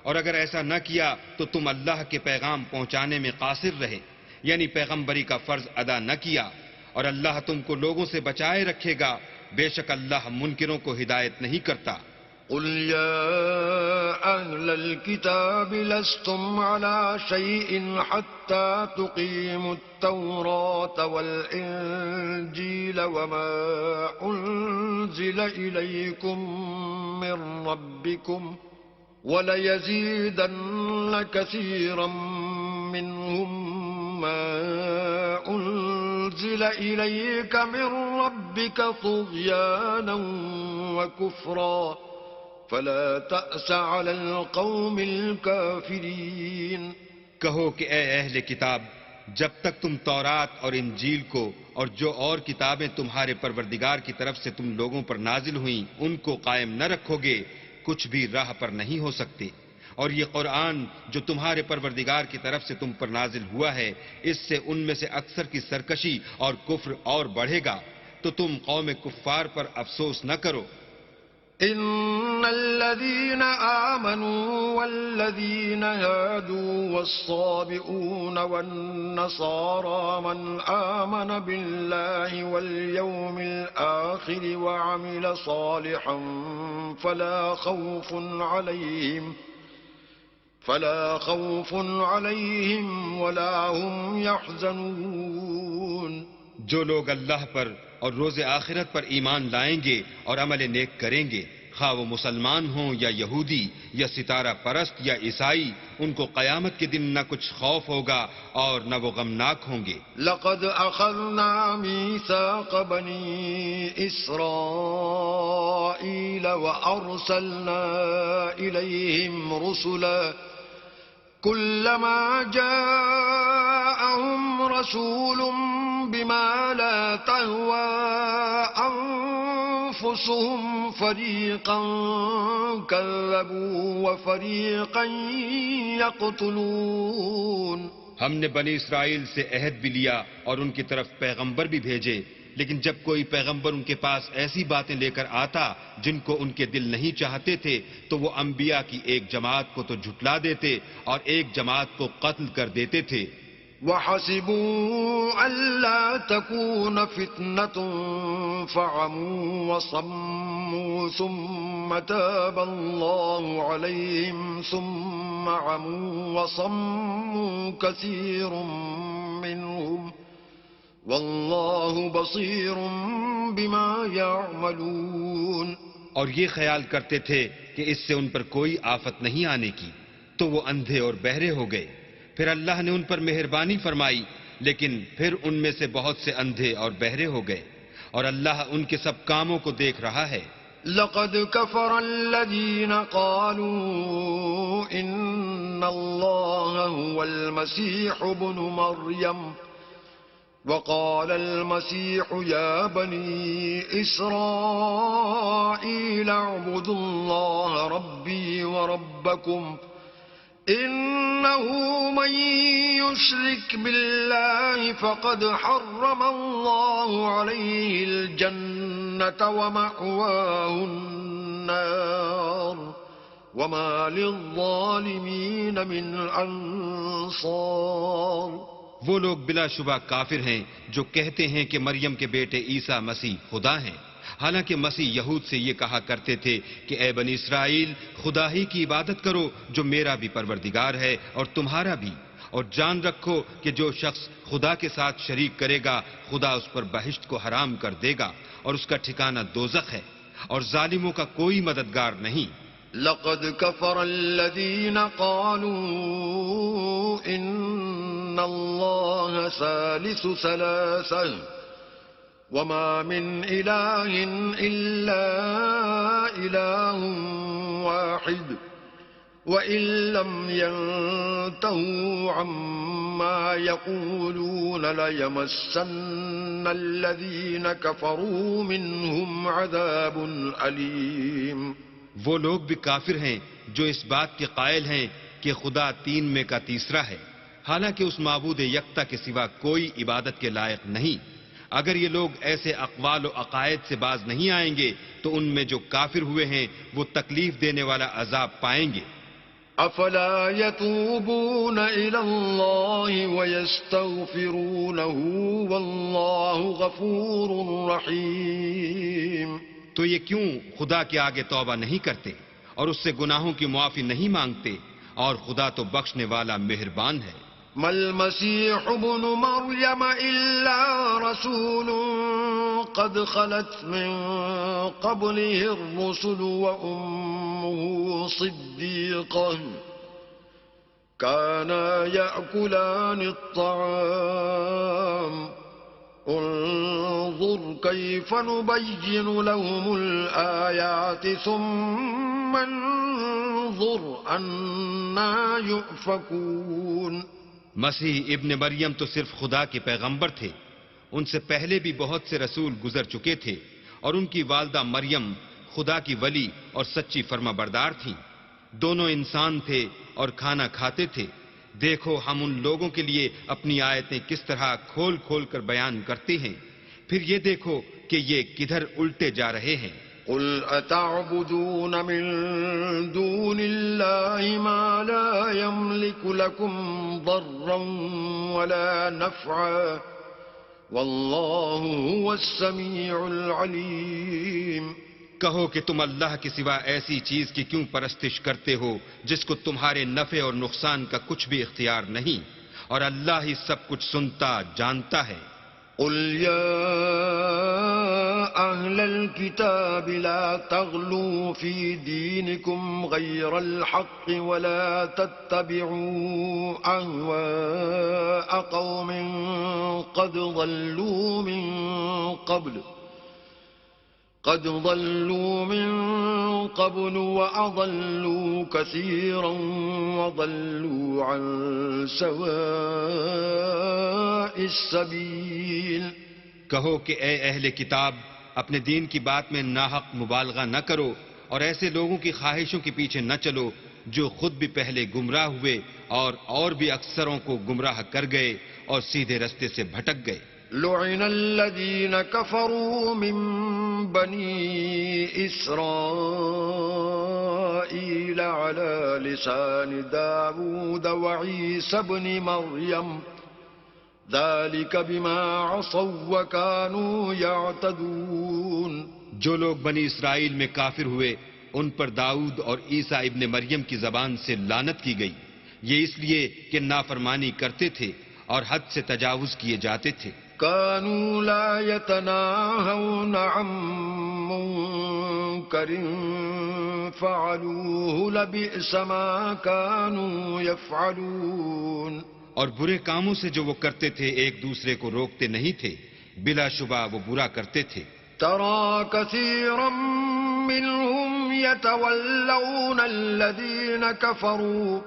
اور اگر ایسا نہ کیا تو تم اللہ کے پیغام پہنچانے میں قاصر رہے، یعنی پیغمبری کا فرض ادا نہ کیا، اور اللہ تم کو لوگوں سے بچائے رکھے گا، بے شک اللہ منکروں کو ہدایت نہیں کرتا. قل يا أهل الكتاب لستم على شيء حتى تقيموا التوراة والإنجيل وما أنزل إليكم من ربكم وليزيدن كثيرا منهم ما أنزل إليك من ربك طغيانا وكفرا فلا تأس على القوم الكافرين. کہو کہ اے اہل کتاب، جب تک تم تورات اور انجیل کو اور جو اور کتابیں تمہارے پروردگار کی طرف سے تم لوگوں پر نازل ہوئیں ان کو قائم نہ رکھو گے کچھ بھی راہ پر نہیں ہو سکتے. اور یہ قرآن جو تمہارے پروردگار کی طرف سے تم پر نازل ہوا ہے اس سے ان میں سے اکثر کی سرکشی اور کفر اور بڑھے گا، تو تم قوم کفار پر افسوس نہ کرو. إن الذين آمنوا والذين هادوا والصابئون والنصارى من آمن بالله واليوم الآخر وعمل صالحا فلا خوف عليهم ولا هم يحزنون. جو لوگ اللہ پر اور روز آخرت پر ایمان لائیں گے اور عمل نیک کریں گے، خواہ وہ مسلمان ہوں یا یہودی یا ستارہ پرست یا عیسائی، ان کو قیامت کے دن نہ کچھ خوف ہوگا اور نہ وہ غمناک ہوں گے. لقد أخذنا ميثاق بني إسرائيل وأرسلنا إليهم رسلا كلما جاءهم رسول بما لا تهوى أنفسهم فريقا كذبوا وفريقا يقتلون. ہم نے بنی اسرائیل سے عہد بھی لیا اور ان کی طرف پیغمبر بھی بھیجے، لیکن جب کوئی پیغمبر ان کے پاس ایسی باتیں لے کر آتا جن کو ان کے دل نہیں چاہتے تھے تو وہ انبیاء کی ایک جماعت کو تو جھٹلا دیتے اور ایک جماعت کو قتل کر دیتے تھے. وحسبوا ألا تكون فتنة فعموا وصموا ثم تاب الله عليهم ثم عموا وصموا كثير منهم والله بصير بما يعملون. اور یہ خیال کرتے تھے کہ اس سے ان پر کوئی آفت نہیں آنے کی، تو وہ اندھے اور بہرے ہو گئے. پھر اللہ نے ان پر مہربانی فرمائی، لیکن پھر ان میں سے بہت سے اندھے اور بہرے ہو گئے، اور اللہ ان کے سب کاموں کو دیکھ رہا ہے. لقد كفر الذين قالوا إن الله هو المسيح ابن مريم وقال المسيح يا بني إسرائيل اعبدوا الله ربي وربكم إنه من يشرك بالله فقد حرم الله عليه الجنة ومأواه النار وما للظالمين من أنصار. وہ لوگ بلا شبہ کافر ہیں جو کہتے ہیں کہ مریم کے بیٹے عیسیٰ مسیح خدا ہیں، حالانکہ مسیح یہود سے یہ کہا کرتے تھے کہ اے بنی اسرائیل خدا ہی کی عبادت کرو جو میرا بھی پروردگار ہے اور تمہارا بھی، اور جان رکھو کہ جو شخص خدا کے ساتھ شریک کرے گا خدا اس پر بہشت کو حرام کر دے گا اور اس کا ٹھکانہ دوزخ ہے اور ظالموں کا کوئی مددگار نہیں. لقد كفر الذين قالوا إن الله ثالث ثلاثة وما من إله إلا إله واحد وإن لم ينتهوا عما يقولون ليمسن الذين كفروا منهم عذاب أليم. وہ لوگ بھی کافر ہیں جو اس بات کے قائل ہیں کہ خدا تین میں کا تیسرا ہے، حالانکہ اس معبود یکتا کے سوا کوئی عبادت کے لائق نہیں. اگر یہ لوگ ایسے اقوال و عقائد سے باز نہیں آئیں گے تو ان میں جو کافر ہوئے ہیں وہ تکلیف دینے والا عذاب پائیں گے. افلا يتوبون الى الله ويستغفرونه والله غفور رحيم. تو یہ کیوں خدا کے آگے توبہ نہیں کرتے اور اس سے گناہوں کی معافی نہیں مانگتے، اور خدا تو بخشنے والا مہربان ہے. ما المسيح ابن مريم إلا رسول قد خلت من قبله الرسل وأمه صديقة كانا يأكلان الطعام انظر كيف نبين لهم الآيات ثم انظر أنا يؤفكون. مسیح ابن مریم تو صرف خدا کے پیغمبر تھے، ان سے پہلے بھی بہت سے رسول گزر چکے تھے، اور ان کی والدہ مریم خدا کی ولی اور سچی فرما بردار تھیں. دونوں انسان تھے اور کھانا کھاتے تھے. دیکھو ہم ان لوگوں کے لیے اپنی آیتیں کس طرح کھول کھول کر بیان کرتے ہیں، پھر یہ دیکھو کہ یہ کدھر الٹے جا رہے ہیں. قل اتعبدون من دون الله ما لا يملك لكم ضرا ولا نفعا والله هو السميع العليم. کہو کہ تم اللہ کے سوا ایسی چیز کی کیوں پرستش کرتے ہو جس کو تمہارے نفع اور نقصان کا کچھ بھی اختیار نہیں، اور اللہ ہی سب کچھ سنتا جانتا ہے. قل يا أهل الكتاب لا تغلوا في دينكم غير الحق ولا تتبعوا أهواء قوم قد ضلوا من قبل وأضلوا كثيرا وضلوا عن سواء السبيل. کہو کہ اے اہل کتاب اپنے دین کی بات میں ناحق مبالغہ نہ کرو اور ایسے لوگوں کی خواہشوں کے پیچھے نہ چلو جو خود بھی پہلے گمراہ ہوئے اور بھی اکثروں کو گمراہ کر گئے اور سیدھے رستے سے بھٹک گئے. لعن الذين كفروا من بني إسرائيل على لسان داود وعيسى بن مريم ذلك بما عصوا وكانوا يعتدون. جو لوگ بنی اسرائیل میں کافر ہوئے ان پر داؤد اور عیسیٰ ابن مریم کی زبان سے لعنت کی گئی، یہ اس لیے کہ نافرمانی کرتے تھے اور حد سے تجاوز کیے جاتے تھے. كانوا لا يتناهون عن منكر فعلوه لبئس ما كانوا يفعلون. اور برے کاموں سے جو وہ کرتے تھے ایک دوسرے کو روکتے نہیں تھے، بلا شبہ وہ برا کرتے تھے. ترى كثيرا منهم يتولون الذين كفروا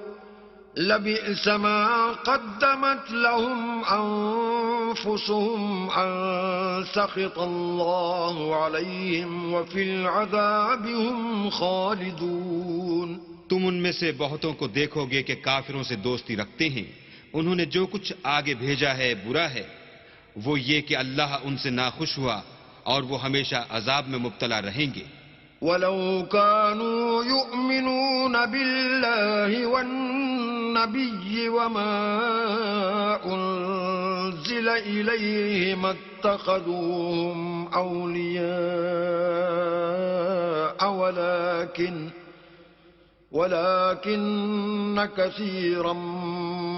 لبئس ما قدمت لهم أنفسهم أن سخط الله عليهم وفي العذاب هم خالدون. تم ان میں سے بہتوں کو دیکھو گے کہ کافروں سے دوستی رکھتے ہیں. انہوں نے جو کچھ آگے بھیجا ہے برا ہے. وہ یہ کہ اللہ ان سے ناخوش ہوا اور وہ ہمیشہ عذاب میں مبتلا رہیں گے. وَلَوْ كَانُوا يُؤْمِنُونَ بِاللَّهِ وَالنَّبِيِّ وَمَا أُنزِلَ إِلَيْهِ مَا اتَّخَذُوهُمْ أَوْلِيَاءَ وَلَكِنَّ كَثِيرًا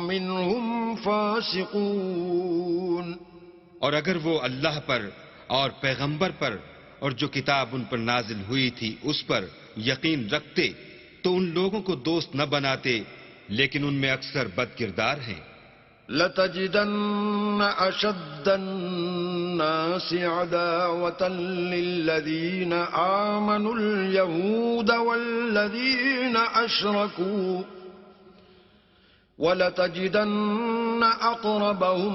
مِّنْهُمْ فَاسِقُونَ. اور اگر وہ اللہ پر اور پیغمبر پر اور جو کتاب ان پر نازل ہوئی تھی اس پر یقین رکھتے تو ان لوگوں کو دوست نہ بناتے، لیکن ان میں اکثر بد کردار ہیں. لَتَجِدَنَّ أَشَدَّ النَّاسِ عَدَاوَةً لِّلَّذِينَ آمَنُوا الْيَهُودَ وَالَّذِينَ أَشْرَكُوا وَلَتَجِدَنَّ أَقْرَبَهُم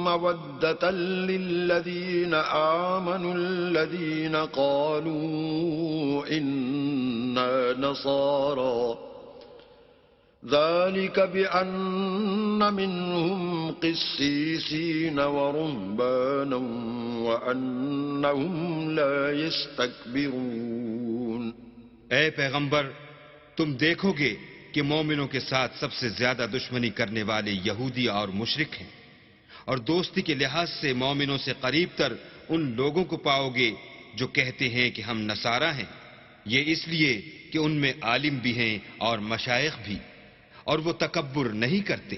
مَّوَدَّةً لِّلَّذِينَ آمَنُوا الَّذِينَ قَالُوا إِنَّا نَصَارَىٰ ذَلِكَ بِأَنَّ مِنْهُمْ قِسِّيسِينَ وَرُهْبَانًا وَأَنَّهُمْ لَا يَسْتَكْبِرُونَ. اے پیغمبر، تم دیکھو گے کہ مومنوں کے ساتھ سب سے زیادہ دشمنی کرنے والے یہودی اور مشرک ہیں، اور دوستی کے لحاظ سے مومنوں سے قریب تر ان لوگوں کو پاؤ گے جو کہتے ہیں کہ ہم نصارہ ہیں. یہ اس لیے کہ ان میں عالم بھی ہیں اور مشائخ بھی، اور وہ تکبر نہیں کرتے.